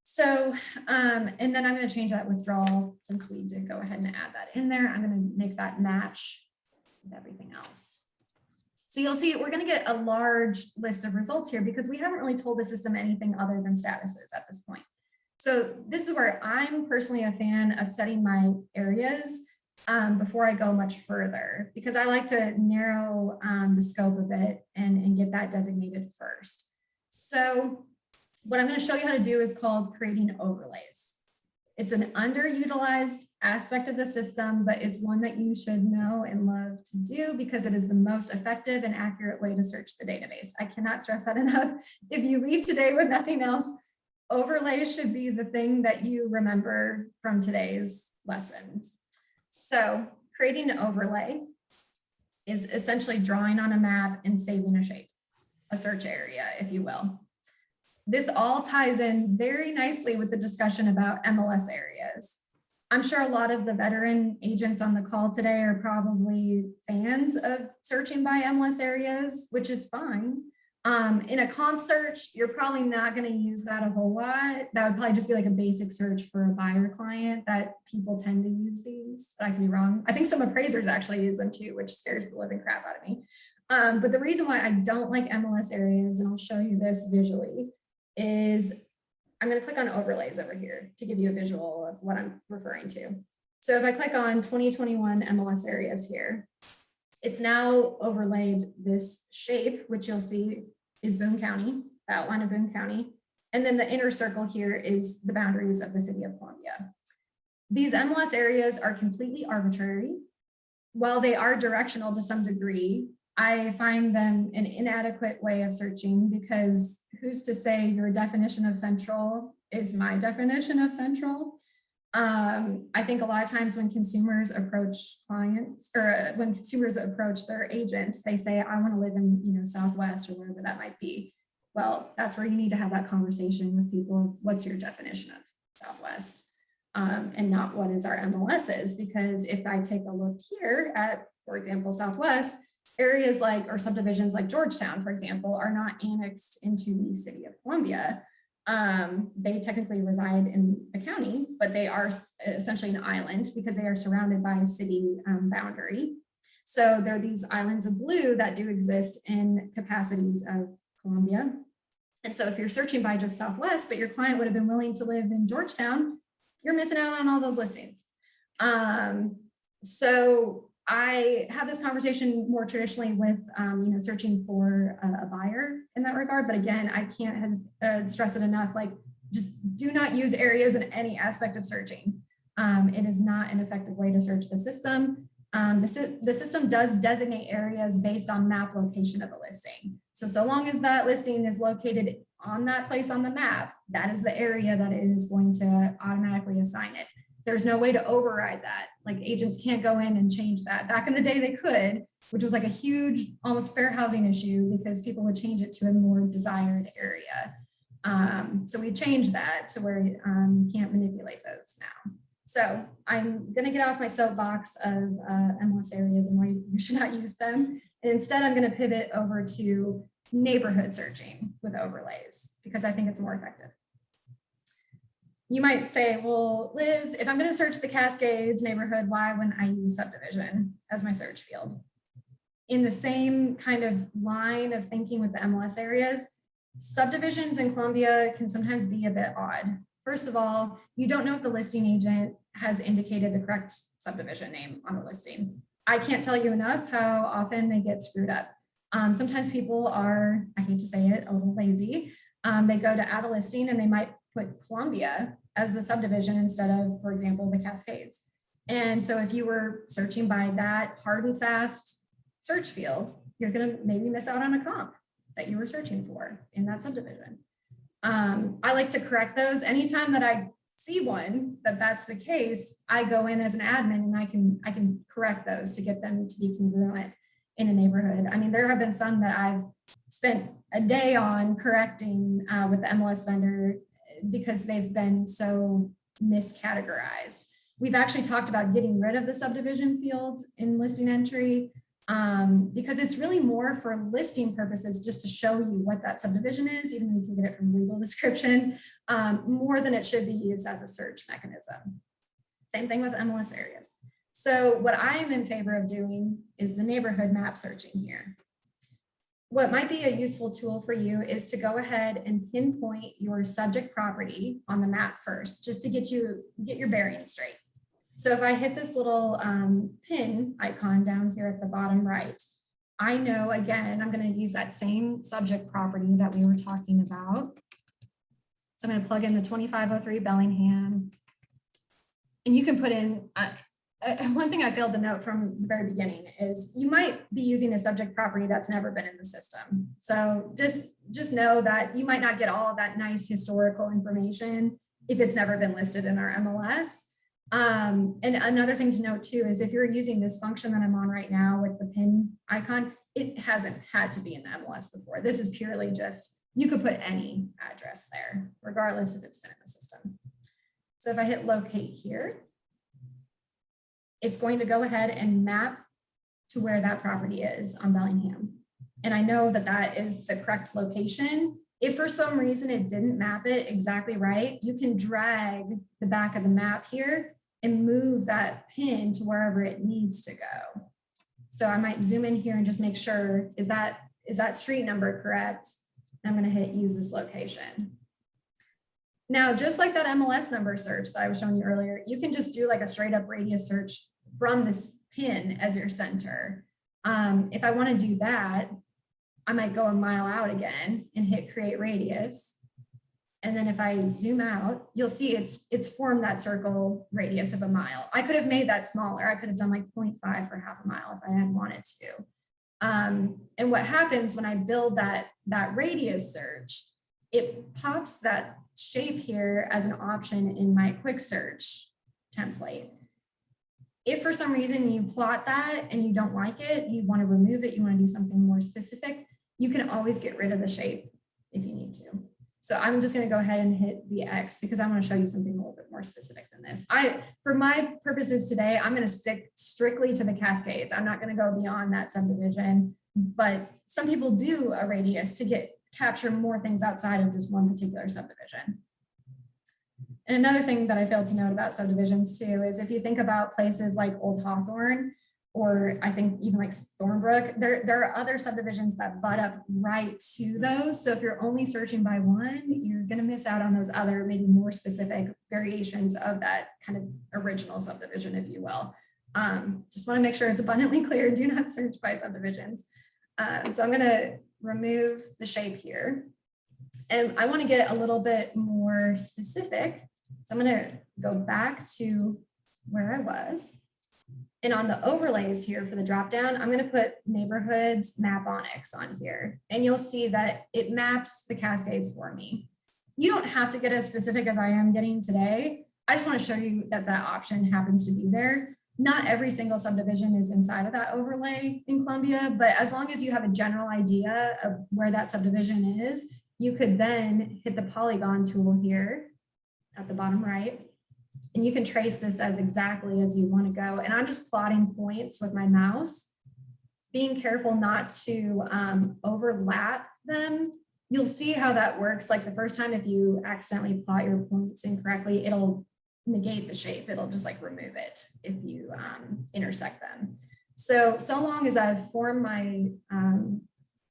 So, and then I'm going to change that withdrawal since we did go ahead and add that in there. I'm going to make that match with everything else. So you'll see we're going to get a large list of results here because we haven't really told the system anything other than statuses at this point. So this is where I'm personally a fan of setting my areas before I go much further, because I like to narrow the scope of it and get that designated first. So what I'm going to show you how to do is called creating overlays. It's an underutilized aspect of the system, but it's one that you should know and love to do because it is the most effective and accurate way to search the database. I cannot stress that enough. If you leave today with nothing else, overlays should be the thing that you remember from today's lessons. So creating an overlay is essentially drawing on a map and saving a shape, a search area, if you will. This all ties in very nicely with the discussion about MLS areas. I'm sure a lot of the veteran agents on the call today are probably fans of searching by MLS areas, which is fine. In a comp search, you're probably not going to use that a whole lot. That would probably just be like a basic search for a buyer client that people tend to use these, but I can be wrong. I think some appraisers actually use them too, which scares the living crap out of me. But the reason why I don't like MLS areas, and I'll show you this visually, is I'm going to click on overlays over here to give you a visual of what I'm referring to. So if I click on 2021 MLS areas here, it's now overlaid this shape, which you'll see is Boone County, the outline of Boone County. And then the inner circle here is the boundaries of the city of Columbia. These MLS areas are completely arbitrary. While they are directional to some degree, I find them an inadequate way of searching, because who's to say your definition of central is my definition of central? I think a lot of times when consumers approach clients, or when consumers approach their agents, they say, I want to live in, Southwest or wherever that might be. Well, that's where you need to have that conversation with people. What's your definition of Southwest? And not what is our MLSs, because if I take a look here at, for example, Southwest, areas like, or subdivisions like Georgetown, for example, are not annexed into the city of Columbia. They technically reside in the county, but they are essentially an island because they are surrounded by a city boundary. So there are these islands of blue that do exist in capacities of Columbia. And so if you're searching by just Southwest, but your client would have been willing to live in Georgetown, you're missing out on all those listings. So I have this conversation more traditionally with, searching for a buyer in that regard. But again, I can't stress it enough. Like, just do not use areas in any aspect of searching. It is not an effective way to search the system. The system does designate areas based on map location of a listing. So long as that listing is located on that place on the map, that is the area that it is going to automatically assign it. There's no way to override that. Like, agents can't go in and change that. Back in the day they could, which was like a huge, almost fair housing issue, because people would change it to a more desired area. So we changed that to where you can't manipulate those now. So I'm gonna get off my soapbox of MLS areas and why you should not use them. And instead, I'm gonna pivot over to neighborhood searching with overlays, because I think it's more effective. You might say, well, Liz, if I'm going to search the Cascades neighborhood, why wouldn't I use subdivision as my search field? In the same kind of line of thinking with the MLS areas, subdivisions in Columbia can sometimes be a bit odd. First of all, you don't know if the listing agent has indicated the correct subdivision name on the listing. I can't tell you enough how often they get screwed up. Sometimes people are, I hate to say it, a little lazy. They go to add a listing and they might put Columbia as the subdivision instead of, for example, the Cascades. And so if you were searching by that hard and fast search field, you're going to maybe miss out on a comp that you were searching for in that subdivision. I like to correct those. Anytime that I see one that's the case, I go in as an admin and I can correct those to get them to be congruent in a neighborhood. I mean, there have been some that I've spent a day on correcting with the MLS vendor because they've been so miscategorized. We've actually talked about getting rid of the subdivision field in listing entry because it's really more for listing purposes, just to show you what that subdivision is, even though you can get it from legal description, more than it should be used as a search mechanism. Same thing with MLS areas. So what I'm in favor of doing is the neighborhood map searching here. What might be a useful tool for you is to go ahead and pinpoint your subject property on the map first, just to get your bearings straight. So if I hit this little pin icon down here at the bottom right, I know, again, I'm going to use that same subject property that we were talking about. So I'm going to plug in the 2503 Bellingham. And you can put in, one thing I failed to note from the very beginning is you might be using a subject property that's never been in the system. So just know that you might not get all of that nice historical information if it's never been listed in our MLS. And another thing to note too is if you're using this function that I'm on right now with the pin icon, it hasn't had to be in the MLS before. This is purely just, you could put any address there, regardless if it's been in the system. So if I hit locate here, it's going to go ahead and map to where that property is on Bellingham. And I know that that is the correct location. If for some reason it didn't map it exactly right, you can drag the back of the map here and move that pin to wherever it needs to go. So I might zoom in here and just make sure, is that street number correct? I'm going to hit use this location. Now, just like that MLS number search that I was showing you earlier, you can just do like a straight up radius search from this pin as your center. If I want to do that, I might go a mile out again and hit create radius. And then if I zoom out, you'll see it's formed that circle radius of a mile. I could have made that smaller. I could have done like 0.5 for half a mile if I had wanted to. And what happens when I build that radius search, it pops that shape here as an option in my quick search template. If for some reason you plot that and you don't like it, you want to remove it, you want to do something more specific, you can always get rid of the shape if you need to. So I'm just going to go ahead and hit the X because I want to show you something a little bit more specific than this. For my purposes today, I'm going to stick strictly to the Cascades. I'm not going to go beyond that subdivision, but some people do a radius to capture more things outside of just one particular subdivision. And another thing that I failed to note about subdivisions too is if you think about places like Old Hawthorne, or I think even like Thornbrook, there are other subdivisions that butt up right to those. So if you're only searching by one, you're going to miss out on those other maybe more specific variations of that kind of original subdivision, if you will. Just want to make sure it's abundantly clear. Do not search by subdivisions. So I'm going to remove the shape here. And I want to get a little bit more specific. So I'm going to go back to where I was. And on the overlays here for the dropdown, I'm going to put neighborhoods map Onyx on here. And you'll see that it maps the Cascades for me. You don't have to get as specific as I am getting today. I just want to show you that that option happens to be there. Not every single subdivision is inside of that overlay in Columbia, but as long as you have a general idea of where that subdivision is, you could then hit the polygon tool here at the bottom right. And you can trace this as exactly as you want to go. And I'm just plotting points with my mouse, being careful not to overlap them. You'll see how that works. Like the first time, if you accidentally plot your points incorrectly, it'll negate the shape. It'll just like remove it if you intersect them. So long as I've formed my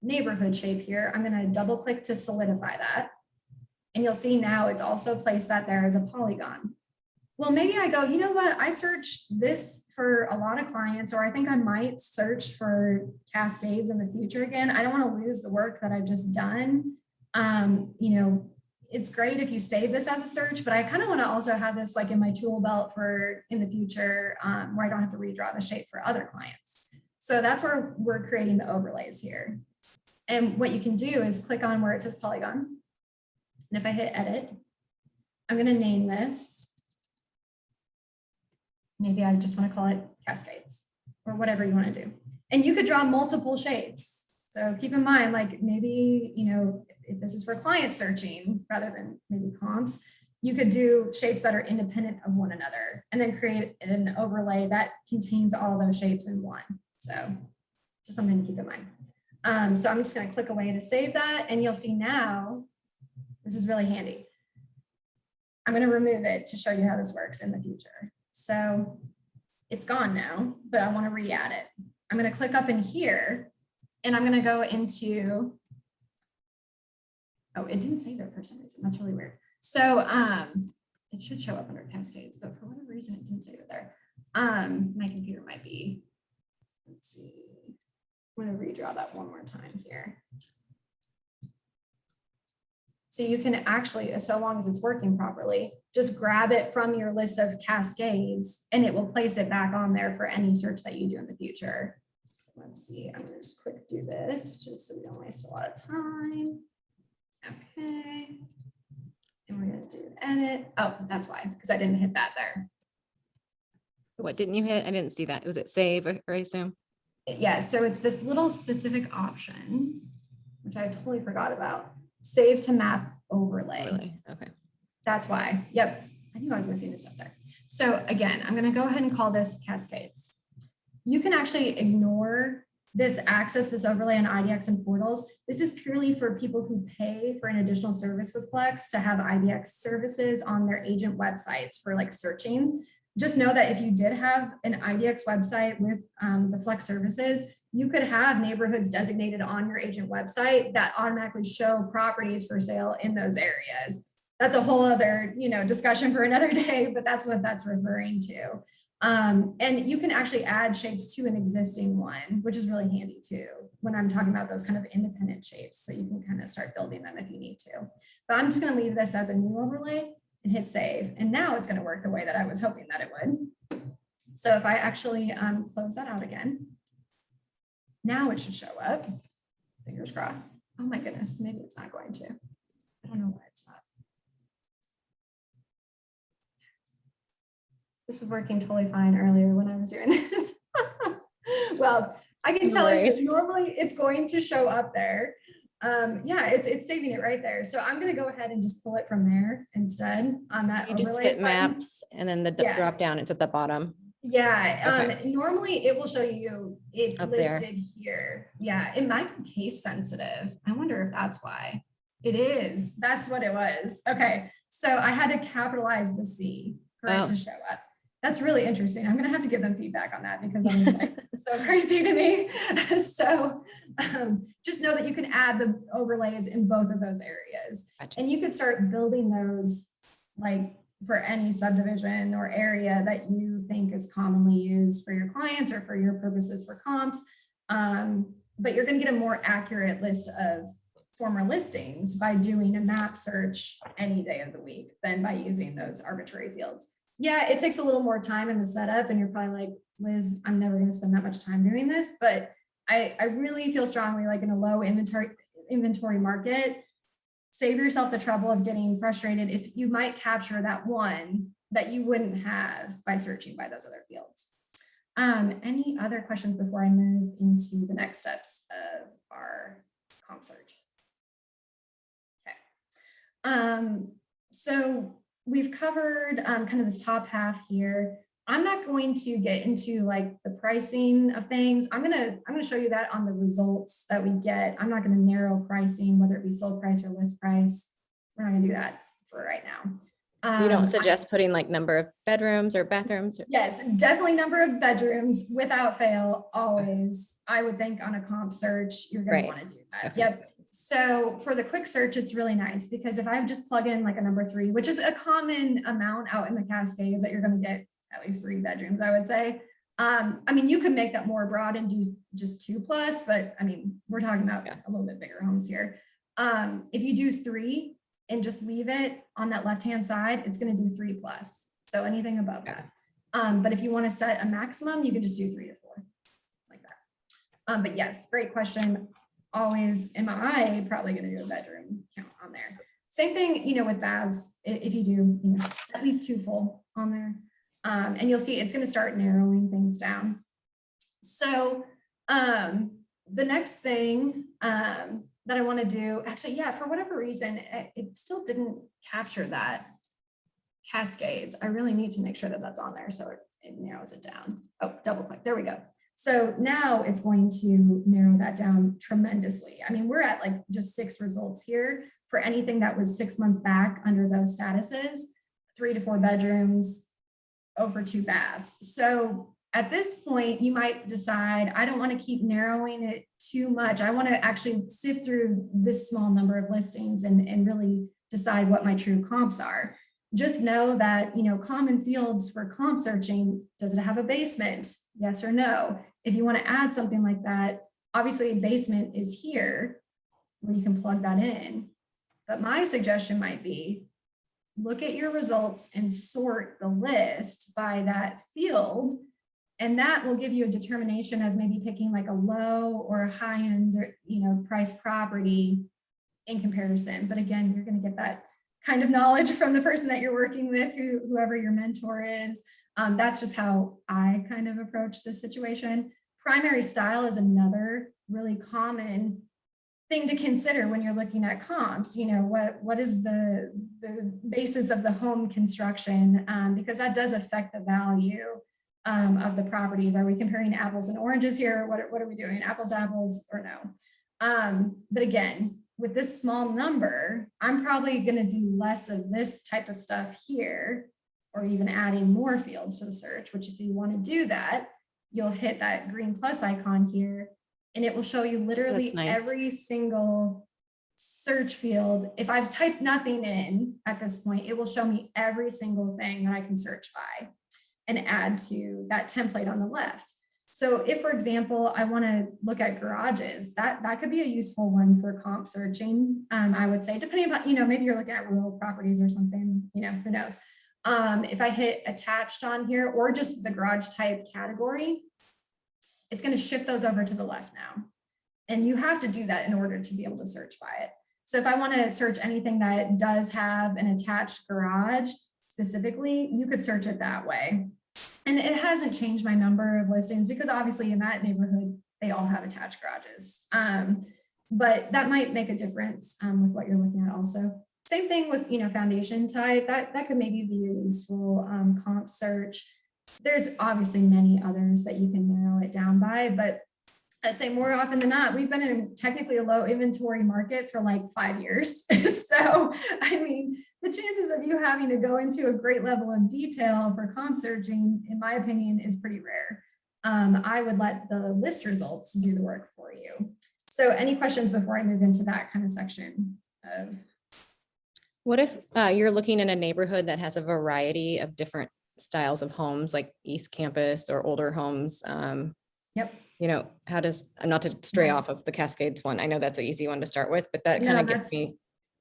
neighborhood shape here, I'm going to double click to solidify that. And you'll see now it's also placed that there as a polygon. Well, maybe I go, you know what? I searched this for a lot of clients, or I think I might search for Cascades in the future again. I don't want to lose the work that I've just done. You know, it's great if you save this as a search, but I kind of want to also have this like in my tool belt for in the future where I don't have to redraw the shape for other clients. So that's where we're creating the overlays here. And what you can do is click on where it says polygon. And if I hit edit, I'm going to name this. Maybe I just want to call it Cascades or whatever you want to do. And you could draw multiple shapes. So keep in mind, like maybe, you know, if this is for client searching rather than maybe comps, you could do shapes that are independent of one another and then create an overlay that contains all those shapes in one. So just something to keep in mind. So I'm just going to click away to save that. And you'll see now, this is really handy. I'm going to remove it to show you how this works in the future. So it's gone now, but I want to re-add it. I'm going to click up in here and I'm going to go into, oh, it didn't say there for some reason. That's really weird. So it should show up under Cascades, but for whatever reason, it didn't say it there. My computer might be, let's see. I'm going to redraw that one more time here. So you can actually, so long as it's working properly, just grab it from your list of Cascades and it will place it back on there for any search that you do in the future. So let's see, I'm gonna just quick do this just so we don't waste a lot of time. Okay. And we're gonna do edit. Oh, that's why, because I didn't hit that there. What Oops. didn't you hit? I didn't see that. Was it save, I assume? Yeah, so it's this little specific option, which I totally forgot about. Save to map overlay. Really? Okay. That's why. Yep. I knew I was missing this stuff there. So again, I'm going to go ahead and call this Cascades. You can actually ignore this access, this overlay on IDX and portals. This is purely for people who pay for an additional service with Flex to have IDX services on their agent websites for like searching. Just know that if you did have an IDX website with the Flex services, you could have neighborhoods designated on your agent website that automatically show properties for sale in those areas. That's a whole other, discussion for another day, but that's what that's referring to. And you can actually add shapes to an existing one, which is really handy too, when I'm talking about those kind of independent shapes. So you can kind of start building them if you need to. But I'm just going to leave this as a new overlay and hit save. And now it's going to work the way that I was hoping that it would. So if I actually close that out again, now it should show up. Fingers crossed. Oh my goodness, maybe it's not going to. I don't know why it's not. This was working totally fine earlier when I was doing this. Well, I can tell you normally it's going to show up there. Yeah, it's saving it right there. So I'm going to go ahead and just pull it from there instead on that You just overlay hit button. maps and then the Yeah. drop down, it's at the bottom. Yeah, Okay. normally it will show you it Up there. listed here. Yeah, it might be case sensitive. I wonder if that's why. It is. That's what it was. Okay, so I had to capitalize the C for it to show up. That's really interesting. I'm gonna have to give them feedback on that because that was like so crazy to me. So just know that you can add the overlays in both of those areas. Gotcha. And you could start building those like for any subdivision or area that you think is commonly used for your clients or for your purposes for comps. But you're going to get a more accurate list of former listings by doing a map search any day of the week than by using those arbitrary fields. Yeah, it takes a little more time in the setup and you're probably like, Liz, I'm never going to spend that much time doing this, but I really feel strongly like in a low inventory market, save yourself the trouble of getting frustrated if you might capture that one that you wouldn't have by searching by those other fields. Any other questions before I move into the next steps of our comp search? Okay. So we've covered kind of this top half here. I'm not going to get into like the pricing of things. I'm gonna show you that on the results that we get. I'm not gonna narrow pricing, whether it be sold price or list price. We're not gonna do that for right now. You don't suggest putting like number of bedrooms or bathrooms? Yes, definitely number of bedrooms without fail, always. I would think on a comp search, you're gonna want to do that. Okay. Yep. So for the quick search, it's really nice because if I just plug in like a number 3, which is a common amount out in the Cascades that you're going to get at least 3 bedrooms, I would say. I mean, you could make that more broad and do just 2+, but I mean, we're talking about a little bit bigger homes here. If you do 3 and just leave it on that left-hand side, it's going to do 3+. So anything above that. But if you want to set a maximum, you can just do 3 to 4 like that. But yes, great question. Always, am I probably going to do a bedroom count on there? Same thing, with baths. If you do, at least 2 full on there, and you'll see it's going to start narrowing things down. So the next thing that I want to do, actually, yeah, for whatever reason, it still didn't capture that Cascades. I really need to make sure that that's on there so it narrows it down. Oh, double click. There we go. So now it's going to narrow that down tremendously. I mean, we're at like just 6 results here for anything that was 6 months back under those statuses, 3 to 4 bedrooms, over 2 baths. So at this point, you might decide, I don't want to keep narrowing it too much. I want to actually sift through this small number of listings and really decide what my true comps are. Just know that, common fields for comp searching, does it have a basement? Yes or no? If you want to add something like that, obviously a basement is here where you can plug that in. But my suggestion might be, look at your results and sort the list by that field. And that will give you a determination of maybe picking like a low or a high end, price property in comparison. But again, you're going to get that kind of knowledge from the person that you're working with, whoever your mentor is. That's just how I kind of approach this situation. Primary style is another really common thing to consider when you're looking at comps. What is the basis of the home construction, because that does affect the value of the properties. Are we comparing apples and oranges here? What are we doing? Apples to apples or no? But again, with this small number, I'm probably going to do less of this type of stuff here, or even adding more fields to the search, which if you want to do that, you'll hit that green plus icon here, and it will show you literally That's nice. every single search field. If I've typed nothing in at this point, it will show me every single thing that I can search by and add to that template on the left. So if, for example, I want to look at garages, that could be a useful one for comp searching. I would say, depending upon, maybe you're looking at rural properties or something, who knows. If I hit attached on here, or just the garage type category, it's going to shift those over to the left now. And you have to do that in order to be able to search by it. So if I want to search anything that does have an attached garage specifically, you could search it that way. And it hasn't changed my number of listings, because obviously in that neighborhood, they all have attached garages. But that might make a difference with what you're looking at also. Same thing with, foundation type, that could maybe be a useful comp search. There's obviously many others that you can narrow it down by, but I'd say more often than not, we've been in technically a low inventory market for like 5 years. So, I mean, the chances of you having to go into a great level of detail for comp searching, in my opinion, is pretty rare. I would let the list results do the work for you. So any questions before I move into that kind of section of? What if you're looking in a neighborhood that has a variety of different styles of homes, like East Campus or older homes? Yep. How does, not to stray off of the Cascades one, I know that's an easy one to start with, but that kind of gets me.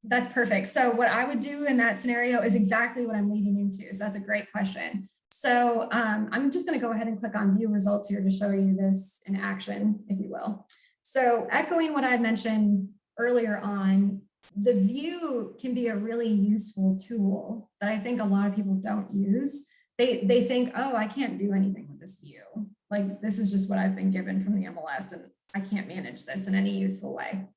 That's perfect. So what I would do in that scenario is exactly what I'm leading into. So that's a great question. So I'm just going to go ahead and click on view results here to show you this in action, if you will. So echoing what I mentioned earlier on, the view can be a really useful tool that I think a lot of people don't use. They think, oh, I can't do anything with this view. Like, this is just what I've been given from the MLS, and I can't manage this in any useful way.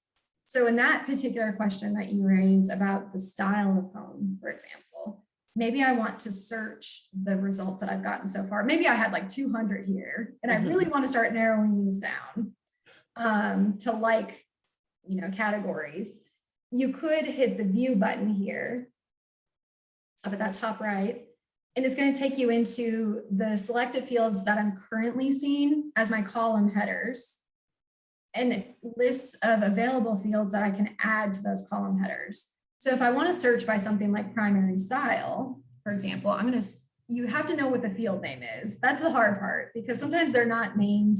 So in that particular question that you raised about the style of home, for example, maybe I want to search the results that I've gotten so far. Maybe I had like 200 here, and I really want to start narrowing these down to categories. You could hit the view button here up at that top right, and it's going to take you into the selected fields that I'm currently seeing as my column headers, and lists of available fields that I can add to those column headers. So if I want to search by something like primary style, for example, you have to know what the field name is. That's the hard part, because sometimes they're not named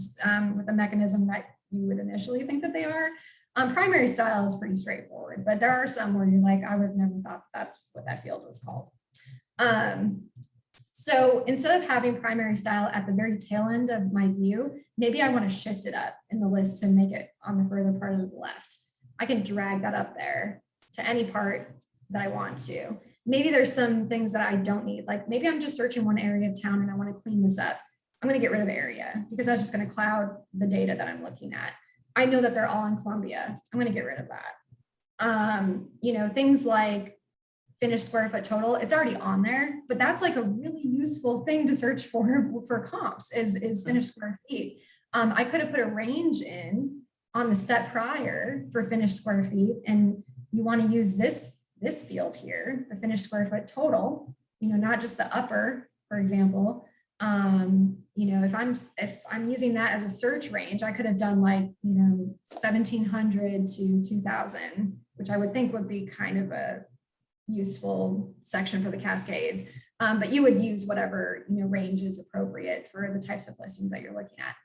with the mechanism that you would initially think that they are. Primary style is pretty straightforward, but there are some where you're like, I would have never thought that's what that field was called. So instead of having primary style at the very tail end of my view, maybe I want to shift it up in the list to make it on the further part of the left. I can drag that up there to any part that I want to. Maybe there's some things that I don't need. Like maybe I'm just searching one area of town and I want to clean this up. I'm going to get rid of area because that's just going to cloud the data that I'm looking at. I know that they're all in Columbia. I'm going to get rid of that. Things like finished square foot total, it's already on there, but that's like a really useful thing to search for comps is finished square feet. I could have put a range in on the step prior for finished square feet, and you want to use this field here, the finished square foot total, not just the upper, for example. If I'm using that as a search range, I could have done 1,700 to 2,000, which I would think would be kind of a useful section for the Cascades. But you would use whatever range is appropriate for the types of listings that you're looking at.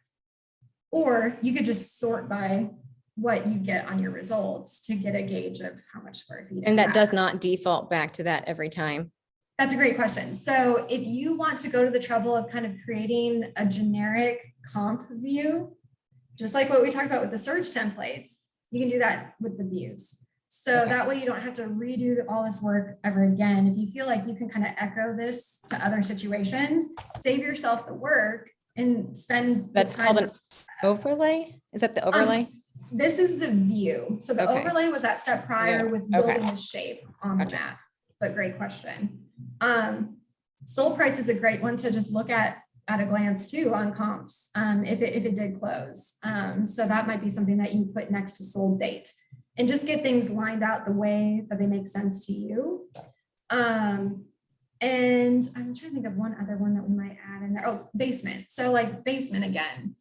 Or you could just sort by what you get on your results to get a gauge of how much square feet. And that does not default back to that every time. That's a great question. So if you want to go to the trouble of kind of creating a generic comp view, just like what we talked about with the search templates, you can do that with the views. So Okay. that way you don't have to redo all this work ever again. If you feel like you can kind of echo this to other situations, save yourself the work and spend. the That's called time an overlay? Is that the Um, overlay? This is the view. So the Okay. overlay was that step prior Yeah, with okay. building the shape on the Gotcha. map. But great question. Sold price is a great one to just look at a glance too on comps, if it did close. So that might be something that you put next to sold date and just get things lined out the way that they make sense to you. And I'm trying to think of one other one that we might add in there. Oh, basement. So like basement again.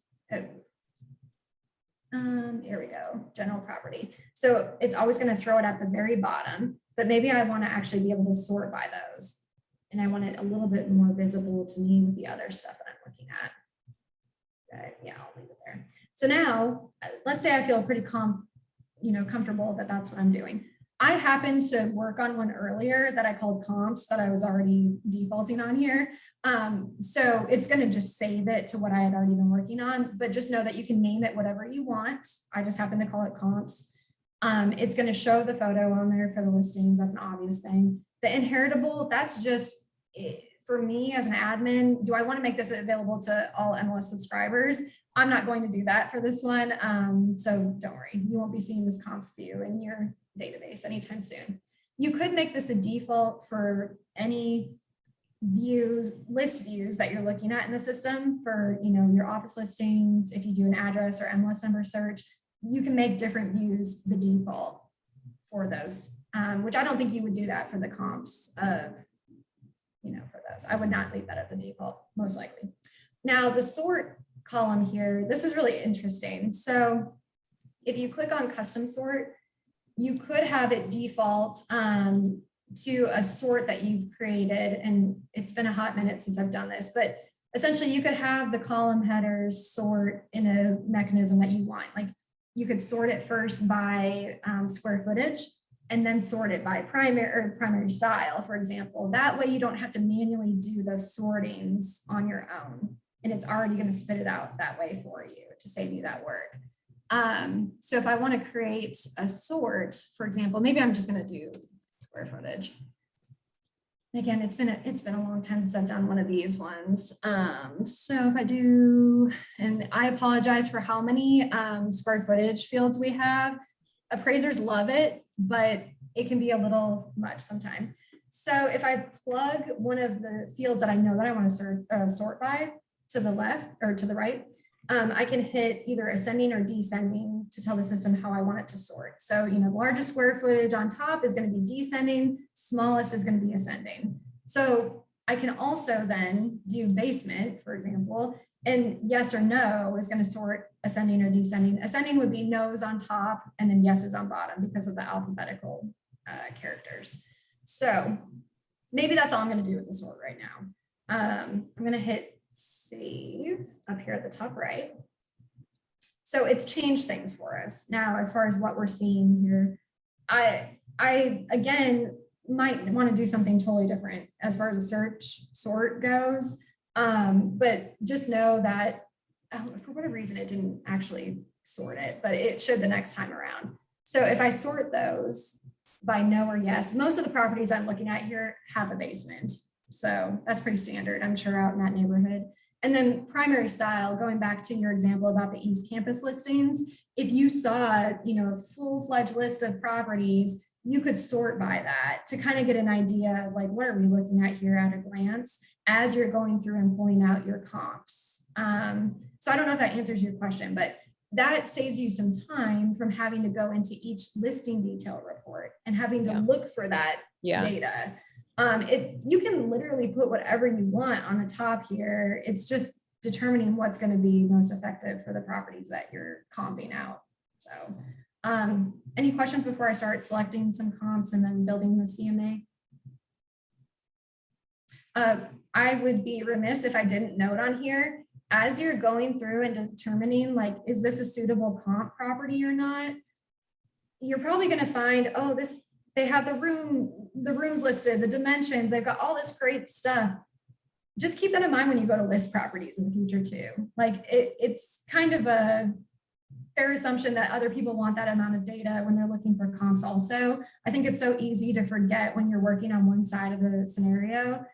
Here we go, general property. So it's always going to throw it at the very bottom, but maybe I want to actually be able to sort by those. And I want it a little bit more visible to me with the other stuff that I'm looking at. Okay, yeah, I'll leave it there. So now, let's say I feel pretty comfortable that that's what I'm doing. I happened to work on one earlier that I called comps that I was already defaulting on here. So it's going to just save it to what I had already been working on, but just know that you can name it whatever you want. I just happen to call it comps. It's going to show the photo on there for the listings. That's an obvious thing. The inheritable, that's just for me as an admin. Do I want to make this available to all MLS subscribers? I'm not going to do that for this one. So don't worry, you won't be seeing this comps view in your database anytime soon. You could make this a default for any list views that you're looking at in the system for, your office listings. If you do an address or MLS number search, you can make different views the default for those, which I don't think you would do that for the comps of, for those. I would not leave that as a default, most likely. Now the sort column here, this is really interesting. So if you click on custom sort, you could have it default to a sort that you've created. And it's been a hot minute since I've done this, but essentially you could have the column headers sort in a mechanism that you want. Like you could sort it first by square footage and then sort it by primary style, for example. That way you don't have to manually do those sortings on your own. And it's already going to spit it out that way for you to save you that work. So if I want to create a sort, for example, maybe I'm just going to do square footage. Again, it's been a long time since I've done one of these ones. So if I do, and I apologize for how many square footage fields we have. Appraisers love it, but it can be a little much sometimes. So if I plug one of the fields that I know that I want to sort by to the left or to the right, I can hit either ascending or descending to tell the system how I want it to sort. So, largest square footage on top is going to be descending, smallest is going to be ascending. So I can also then do basement, for example, and yes or no is going to sort ascending or descending. Ascending would be no's on top and then yeses on bottom because of the alphabetical characters. So maybe that's all I'm going to do with the sort right now. I'm going to hit save up here at the top right. So it's changed things for us. Now, as far as what we're seeing here, I again might want to do something totally different as far as the search sort goes. But just know that for whatever reason, it didn't actually sort it, but it should the next time around. So if I sort those by no or yes, most of the properties I'm looking at here have a basement. So that's pretty standard, I'm sure, out in that neighborhood. And then primary style, going back to your example about the East Campus listings, if you saw, a full-fledged list of properties, you could sort by that to kind of get an idea of like, what are we looking at here at a glance as you're going through and pulling out your comps. So I don't know if that answers your question, but that saves you some time from having to go into each listing detail report and having to look for that data. You can literally put whatever you want on the top here. It's just determining what's going to be most effective for the properties that you're comping out. So any questions before I start selecting some comps and then building the CMA? I would be remiss if I didn't note on here, as you're going through and determining, like, is this a suitable comp property or not? You're probably going to find, oh, they have the rooms listed, the dimensions, they've got all this great stuff. Just keep that in mind when you go to list properties in the future too. Like it's kind of fair assumption that other people want that amount of data when they're looking for comps also. I think it's so easy to forget when you're working on one side of the scenario.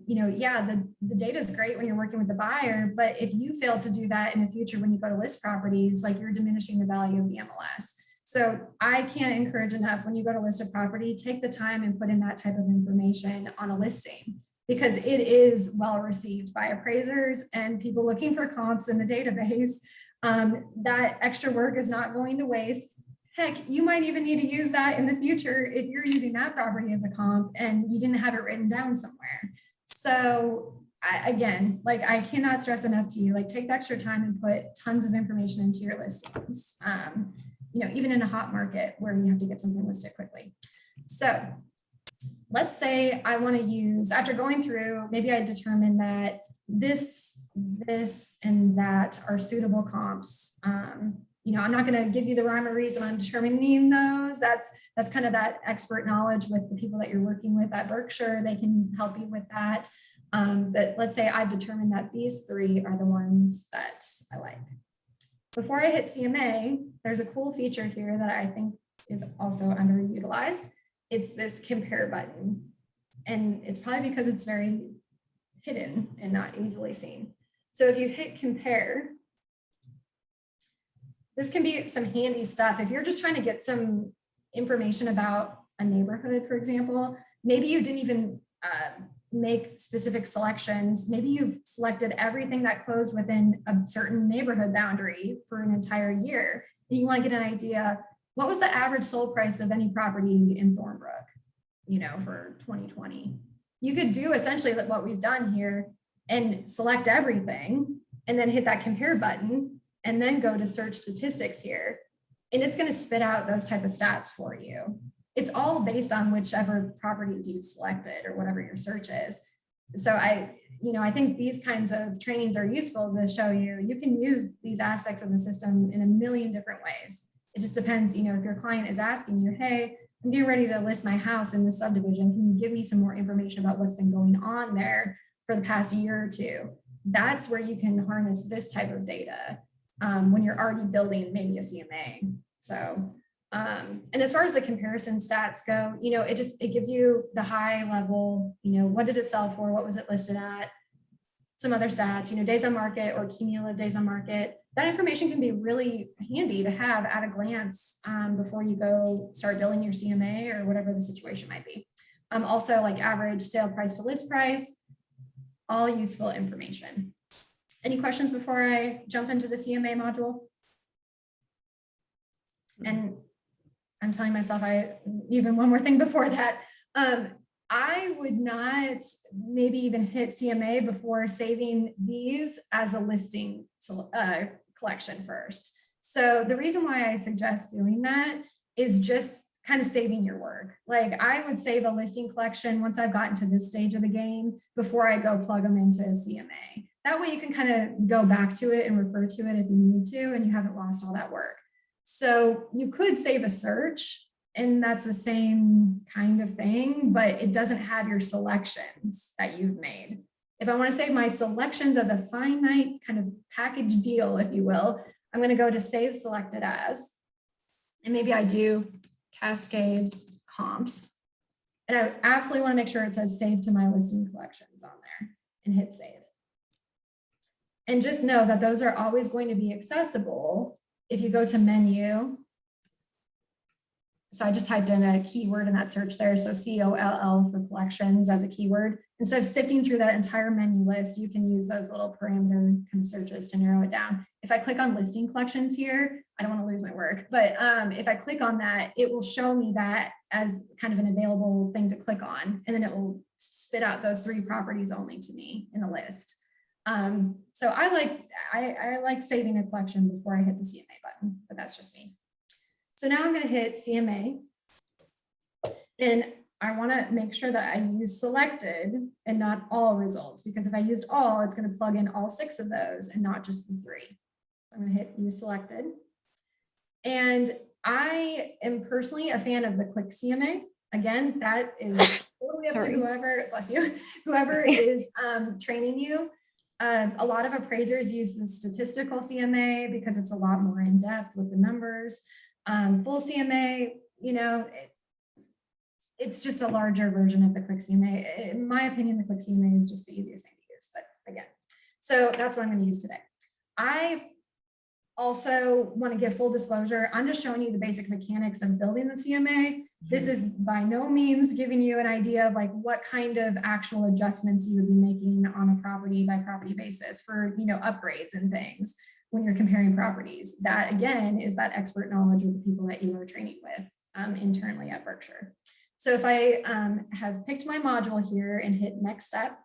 Yeah, the data is great when you're working with the buyer, but if you fail to do that in the future when you go to list properties, like you're diminishing the value of the MLS. So I can't encourage enough, when you go to list a property, take the time and put in that type of information on a listing, because it is well received by appraisers and people looking for comps in the database. That extra work is not going to waste. Heck, you might even need to use that in the future if you're using that property as a comp and you didn't have it written down somewhere. So I cannot stress enough to you, like, take the extra time and put tons of information into your listings. Even in a hot market where you have to get something listed quickly. So let's say I want to use, after going through, maybe I determined that this, and that are suitable comps. I'm not going to give you the rhyme or reason I'm determining those. That's kind of that expert knowledge with the people that you're working with at Berkshire. They can help you with that. But let's say I've determined that these three are the ones that I like. Before I hit CMA, there's a cool feature here that I think is also underutilized. It's this compare button. And it's probably because it's very hidden and not easily seen. So if you hit compare, this can be some handy stuff. If you're just trying to get some information about a neighborhood, for example, maybe you didn't even make specific selections. Maybe you've selected everything that closed within a certain neighborhood boundary for an entire year. And you want to get an idea, what was the average sold price of any property in Thornbrook, for 2020? You could do essentially what we've done here and select everything and then hit that compare button and then go to search statistics here. And it's going to spit out those type of stats for you. It's all based on whichever properties you've selected or whatever your search is. So I think these kinds of trainings are useful to show you can use these aspects of the system in a million different ways. It just depends, if your client is asking you, hey, I'm getting ready to list my house in this subdivision. Can you give me some more information about what's been going on there for the past year or two? That's where you can harness this type of data when you're already building maybe a CMA. So, and as far as the comparison stats go, it gives you the high level, what did it sell for? What was it listed at? Some other stats, days on market or cumulative days on market. That information can be really handy to have at a glance before you go start building your CMA or whatever the situation might be. Also, like average sale price to list price, all useful information. Any questions before I jump into the CMA module? And I'm telling myself even one more thing before that. I would not maybe even hit CMA before saving these as a listing collection first. So the reason why I suggest doing that is just kind of saving your work. Like I would save a listing collection once I've gotten to this stage of the game before I go plug them into a CMA. That way you can kind of go back to it and refer to it if you need to, and you haven't lost all that work. So you could save a search, and that's the same kind of thing, but it doesn't have your selections that you've made. If I want to save my selections as a finite kind of package deal, if you will, I'm going to go to save selected as, and maybe I do Cascades comps. And I absolutely want to make sure it says save to my listing collections on there and hit save. And just know that those are always going to be accessible if you go to menu. So I just typed in a keyword in that search there. So COLL for collections as a keyword. Instead of sifting through that entire menu list, you can use those little parameter kind of searches to narrow it down. If I click on listing collections here, I don't want to lose my work, but if I click on that, it will show me that as kind of an available thing to click on. And then it will spit out those 3 properties only to me in the list. So I like saving a collection before I hit the CMA button, but that's just me. So now I'm going to hit CMA, and I want to make sure that I use selected and not all results, because if I used all, it's going to plug in all 6 of those and not just the 3. I'm going to hit use selected. And I am personally a fan of the quick CMA. Again, that is totally up to whoever, bless you, whoever is training you. A lot of appraisers use the statistical CMA because it's a lot more in depth with the numbers. Full CMA, you know, it's just a larger version of the quick CMA. In my opinion, the quick CMA is just the easiest thing to use, but again, so that's what I'm going to use today. I also want to give full disclosure. I'm just showing you the basic mechanics of building the CMA. This is by no means giving you an idea of like what kind of actual adjustments you would be making on a property by property basis for, you know, upgrades and things when you're comparing properties. That again is that expert knowledge with the people that you are training with internally at Berkshire. So if I have picked my module here and hit next step,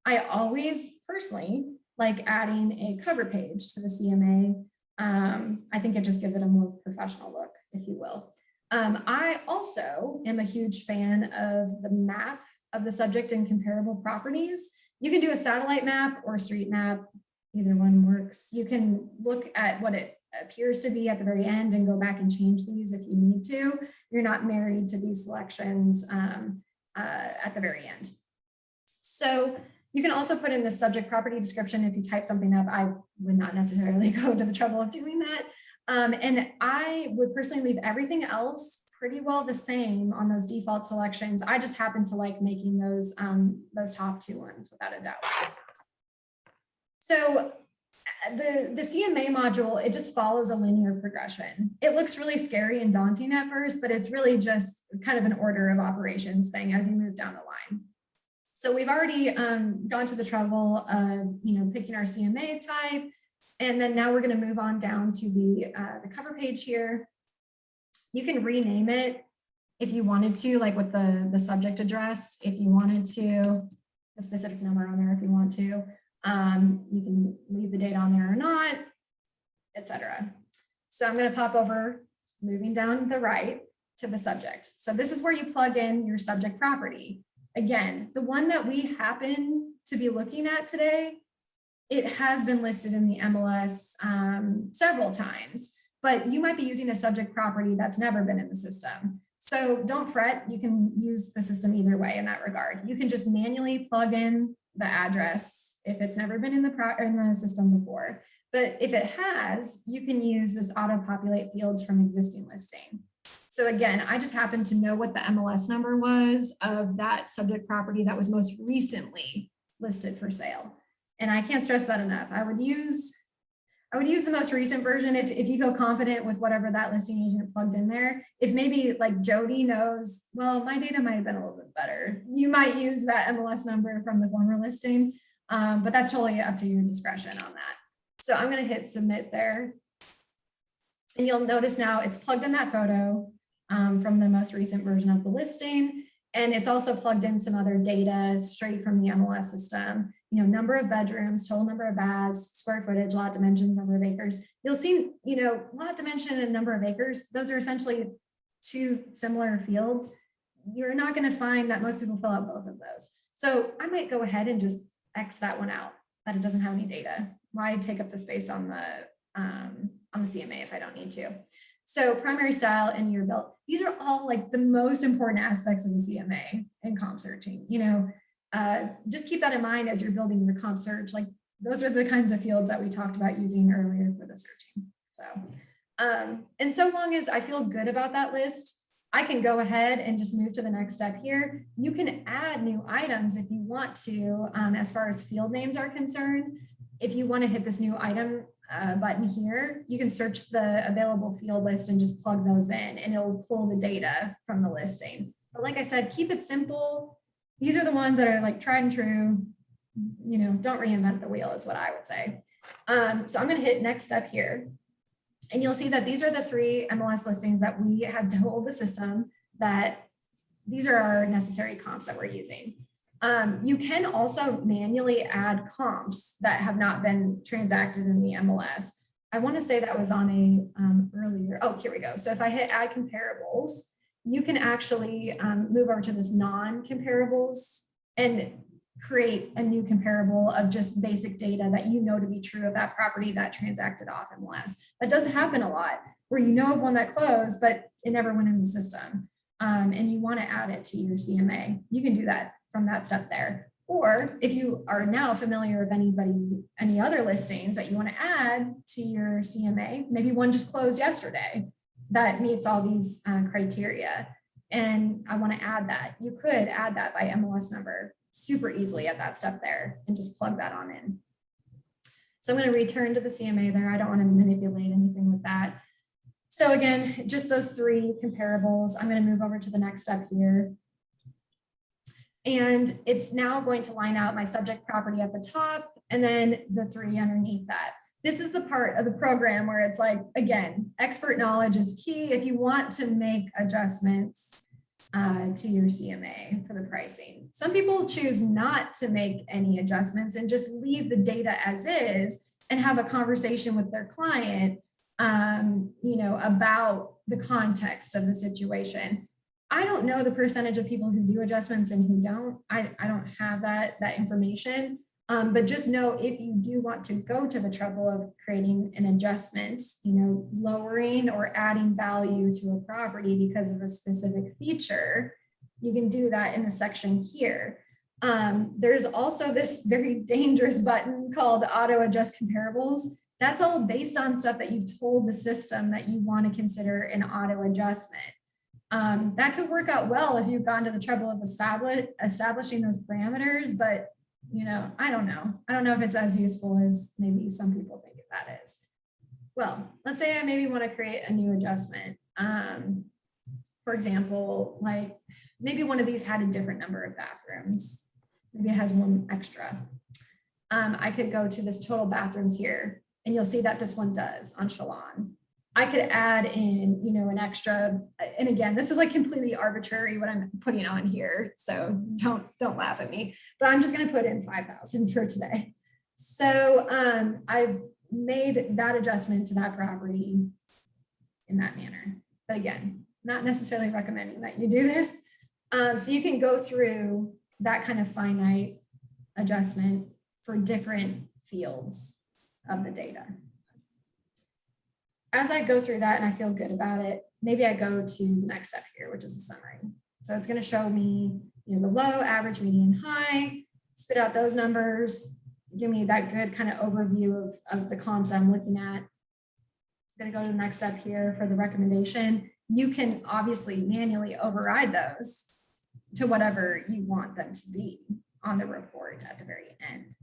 I always personally like adding a cover page to the CMA. I think it just gives it a more professional look, if you will. I also am a huge fan of the map of the subject and comparable properties. You can do a satellite map or a street map, either one works. You can look at what it appears to be at the very end and go back and change these if you need to. You're not married to these selections at the very end. So you can also put in the subject property description. If you type something up, I would not necessarily go to the trouble of doing that. And I would personally leave everything else pretty well the same on those default selections. I just happen to like making those top two ones without a doubt. So the CMA module, it just follows a linear progression. It looks really scary and daunting at first, but it's really just kind of an order of operations thing as you move down the line. So we've already gone to the trouble of, you know, picking our CMA type. And then now we're going to move on down to the cover page here. You can rename it if you wanted to, like with the subject address, if you wanted to, the specific number on there if you want to. You can leave the date on there or not, etc. So I'm going to pop over, moving down the right to the subject. So this is where you plug in your subject property. Again, the one that we happen to be looking at today, it has been listed in the MLS several times, but you might be using a subject property that's never been in the system. So don't fret, you can use the system either way in that regard. You can just manually plug in the address if it's never been in the system before. But if it has, you can use this auto-populate fields from existing listing. So again, I just happen to know what the MLS number was of that subject property that was most recently listed for sale. And I can't stress that enough. I would use the most recent version if you feel confident with whatever that listing agent plugged in there. If maybe like Jody knows, well, my data might have been a little bit better. You might use that MLS number from the former listing, but that's totally up to your discretion on that. So I'm going to hit submit there. And you'll notice now it's plugged in that photo from the most recent version of the listing. And it's also plugged in some other data straight from the MLS system, you know, number of bedrooms, total number of baths, square footage, lot dimensions, number of acres. You'll see, you know, lot dimension and number of acres. Those are essentially two similar fields. You're not going to find that most people fill out both of those. So I might go ahead and just X that one out, that it doesn't have any data. Why take up the space on the CMA if I don't need to? So primary style and year built. These are all like the most important aspects of the CMA in comp searching. You know, just keep that in mind as you're building your comp search. Like those are the kinds of fields that we talked about using earlier for the searching. So, and so long as I feel good about that list, I can go ahead and just move to the next step here. You can add new items if you want to, as far as field names are concerned. If you want to hit this new item button here, you can search the available field list and just plug those in and it'll pull the data from the listing. But like I said, keep it simple. These are the ones that are like tried and true. You know, don't reinvent the wheel is what I would say. So I'm going to hit next step here. And you'll see that these are the 3 MLS listings that we have told the system that these are our necessary comps that we're using. You can also manually add comps that have not been transacted in the MLS. I want to say that was on a earlier. Oh, here we go. So if I hit add comparables, you can actually move over to this non-comparables and create a new comparable of just basic data that you know to be true of that property that transacted off MLS. That does happen a lot where you know of one that closed, but it never went in the system. And you want to add it to your CMA. You can do that from that step there. Or if you are now familiar with any other listings that you want to add to your CMA, maybe one just closed yesterday that meets all these criteria, and I want to add that, you could add that by MLS number super easily at that step there and just plug that on in. So I'm going to return to the CMA there. I don't want to manipulate anything with that. So again, just those 3 comparables. I'm going to move over to the next step here. And it's now going to line out my subject property at the top and then the 3 underneath that. This is the part of the program where it's like, again, expert knowledge is key if you want to make adjustments to your CMA for the pricing. Some people choose not to make any adjustments and just leave the data as is and have a conversation with their client, about the context of the situation. I don't know the percentage of people who do adjustments and who don't. I don't have that information. But just know if you do want to go to the trouble of creating an adjustment, lowering or adding value to a property because of a specific feature, you can do that in the section here. There's also this very dangerous button called auto adjust comparables. That's all based on stuff that you've told the system that you want to consider an auto adjustment. That could work out well if you've gone to the trouble of establishing those parameters, but I don't know. I don't know if it's as useful as maybe some people think that is. Well, let's say I maybe want to create a new adjustment. For example, like maybe one of these had a different number of bathrooms. Maybe it has one extra. I could go to this total bathrooms here, and you'll see that this one does on Shalon. I could add in, an extra, and again, this is like completely arbitrary what I'm putting on here, so don't laugh at me, but I'm just going to put in 5,000 for today. So I've made that adjustment to that property in that manner. But again, not necessarily recommending that you do this. So you can go through that kind of finite adjustment for different fields of the data. As I go through that and I feel good about it, maybe I go to the next step here, which is the summary. So it's going to show me the low, average, median, high, spit out those numbers, give me that good kind of overview of the comps I'm looking at. I'm going to go to the next step here for the recommendation. You can obviously manually override those to whatever you want them to be on the report at the very end.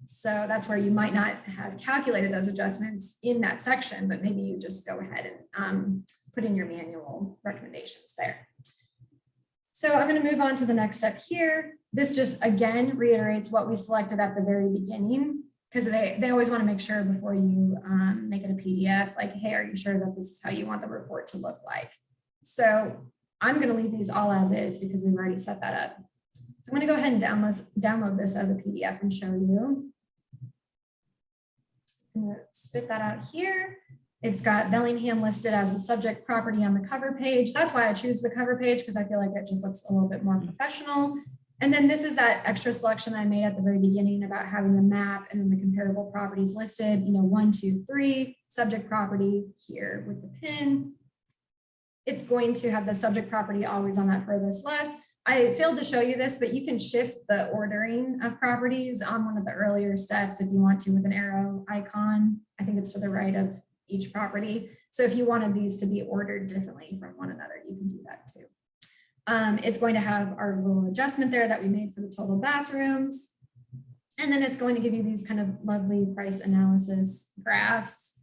So that's where you might not have calculated those adjustments in that section, but maybe you just go ahead and put in your manual recommendations there. So I'm going to move on to the next step here. This just, again, reiterates what we selected at the very beginning, because they always want to make sure before you make it a PDF, like, hey, are you sure that this is how you want the report to look like? So I'm going to leave these all as is because we've already set that up. So I'm going to go ahead and download this as a PDF and show you. I'm going to spit that out here. It's got Bellingham listed as the subject property on the cover page. That's why I choose the cover page, because I feel like it just looks a little bit more professional. And then this is that extra selection I made at the very beginning about having the map and then the comparable properties listed, 1, 2, 3, subject property here with the pin. It's going to have the subject property always on that furthest left. I failed to show you this, but you can shift the ordering of properties on one of the earlier steps if you want to with an arrow icon. I think it's to the right of each property. So if you wanted these to be ordered differently from one another, you can do that too. It's going to have our little adjustment there that we made for the total bathrooms. And then it's going to give you these kind of lovely price analysis graphs.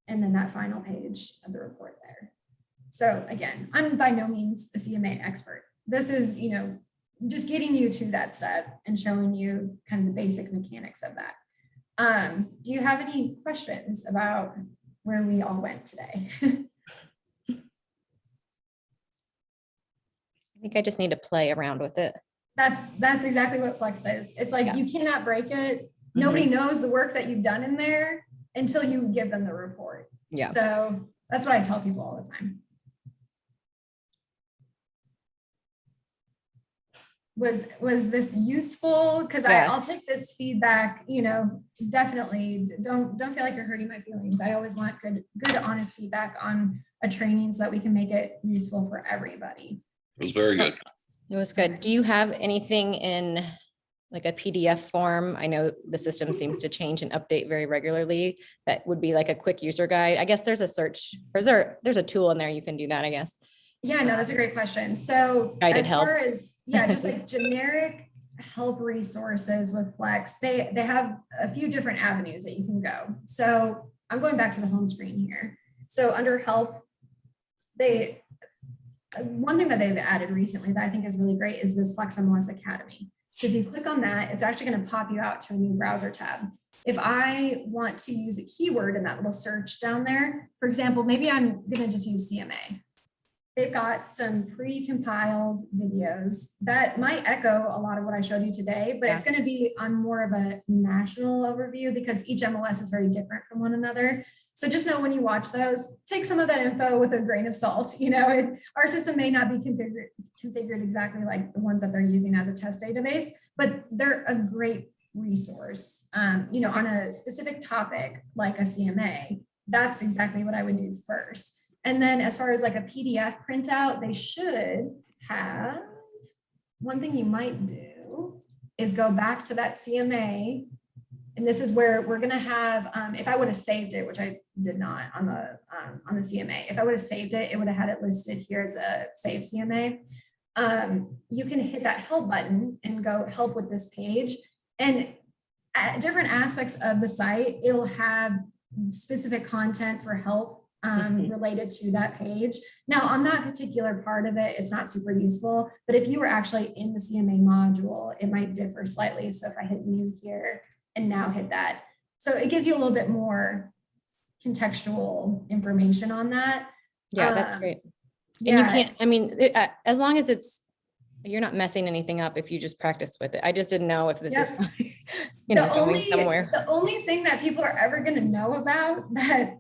And then that final page of the report there. So again, I'm by no means a CMA expert. This is, just getting you to that step and showing you kind of the basic mechanics of that. Do you have any questions about where we all went today? I think I just need to play around with it. That's exactly what Flex is. It's like, you cannot break it. Nobody knows the work that you've done in there until you give them the report. Yeah. So that's what I tell people all the time. Was this useful? Because I'll take this feedback, definitely don't feel like you're hurting my feelings. I always want good honest feedback on a training so that we can make it useful for everybody. It was very good. It was good. Do you have anything in like a PDF form. I know the system seems to change and update very regularly. That would be like a quick user guide. I guess there's a search, or there's a tool in there you can do that, I guess. Yeah, no, that's a great question. So Guided as help. far as, yeah, just like generic help resources with Flex, they have a few different avenues that you can go. So I'm going back to the home screen here. So under help, one thing that they've added recently that I think is really great is this FlexMLS Academy. So if you click on that, it's actually going to pop you out to a new browser tab. If I want to use a keyword in that little search down there, for example, maybe I'm going to just use CMA. They've got some pre-compiled videos that might echo a lot of what I showed you today, but it's going to be on more of a national overview because each MLS is very different from one another. So just know when you watch those, take some of that info with a grain of salt. You know, our system may not be configured exactly like the ones that they're using as a test database, but they're a great resource. You know, on a specific topic like a CMA, that's exactly what I would do first. And then as far as like a PDF printout, they should have, one thing you might do is go back to that CMA. And this is where we're gonna have, if I would have saved it, which I did not on the CMA, if I would have saved it, it would have had it listed here as a save CMA. You can hit that help button and go help with this page. And at different aspects of the site, it'll have specific content for help related to that page. Now on that particular part of it, it's not super useful, but if you were actually in the CMA module, it might differ slightly. So if I hit new here and now hit that, so it gives you a little bit more contextual information on that. Yeah, that's great. And Yeah, you can't, I mean, as long as you're not messing anything up if you just practice with it. I just didn't know if this is, you know, going somewhere. The only thing that people are ever going to know about that,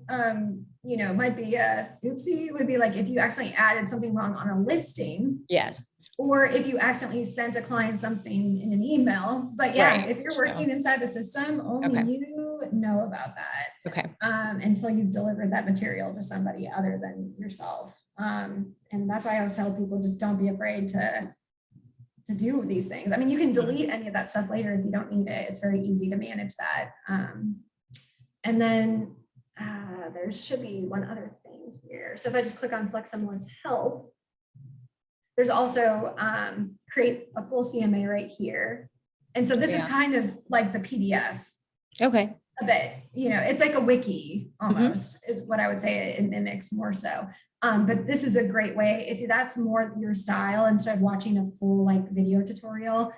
you know, might be a oopsie would be like if you accidentally added something wrong on a listing. Yes. Or if you accidentally sent a client something in an email. But yeah, Right. if you're working inside the system, only you know about that. Okay. Until you've delivered that material to somebody other than yourself. And that's why I always tell people, just don't be afraid to do these things. I mean, you can delete any of that stuff later if you don't need it. It's very easy to manage that. And then there should be one other thing here. So if I just click on FlexMLS help, there's also create a full CMA right here. And so this is kind of like the PDF. Okay. A bit, you know, it's like a wiki almost is what I would say. It mimics more so. But this is a great way if that's more your style, instead of watching a full like video tutorial,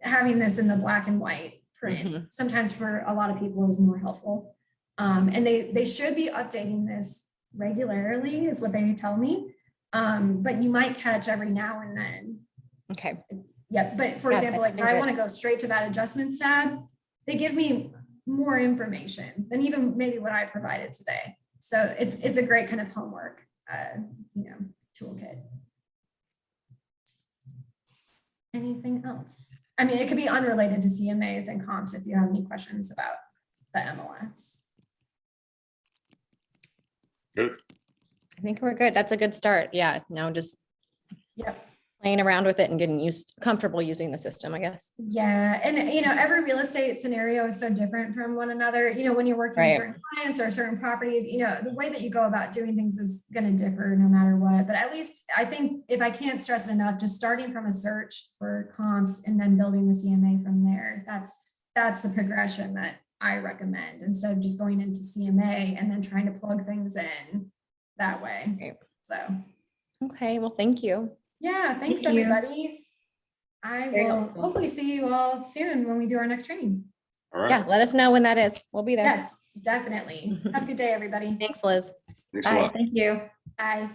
having this in the black and white print sometimes for a lot of people is more helpful. And they should be updating this regularly is what they tell me. But you might catch every now and then. Okay. Yeah, but for example, like if I want to go straight to that adjustments tab, they give me more information than even maybe what I provided today. So it's a great kind of homework, you know, toolkit. Anything else? I mean, it could be unrelated to CMAs and comps if you have any questions about the MLS. Good. I think we're good. That's a good start. Yeah. Now just playing around with it and getting comfortable using the system, I guess. Yeah. And, you know, every real estate scenario is so different from one another. You know, when you're working with certain clients or certain properties, you know, the way that you go about doing things is going to differ no matter what. But at least I think if I can't stress it enough, just starting from a search for comps and then building the CMA from there, that's the progression that I recommend, instead of just going into CMA and then trying to plug things in that way. Right. So. Okay. Well, thank you. Yeah, thanks Thank you. everybody. I Very will helpful. hopefully see you all soon when we do our next training. All right. Yeah. Let us know when that is. We'll be there. Yes, definitely. Have a good day, everybody. Thanks, Liz. Thanks a Bye. lot. Thank you. Bye.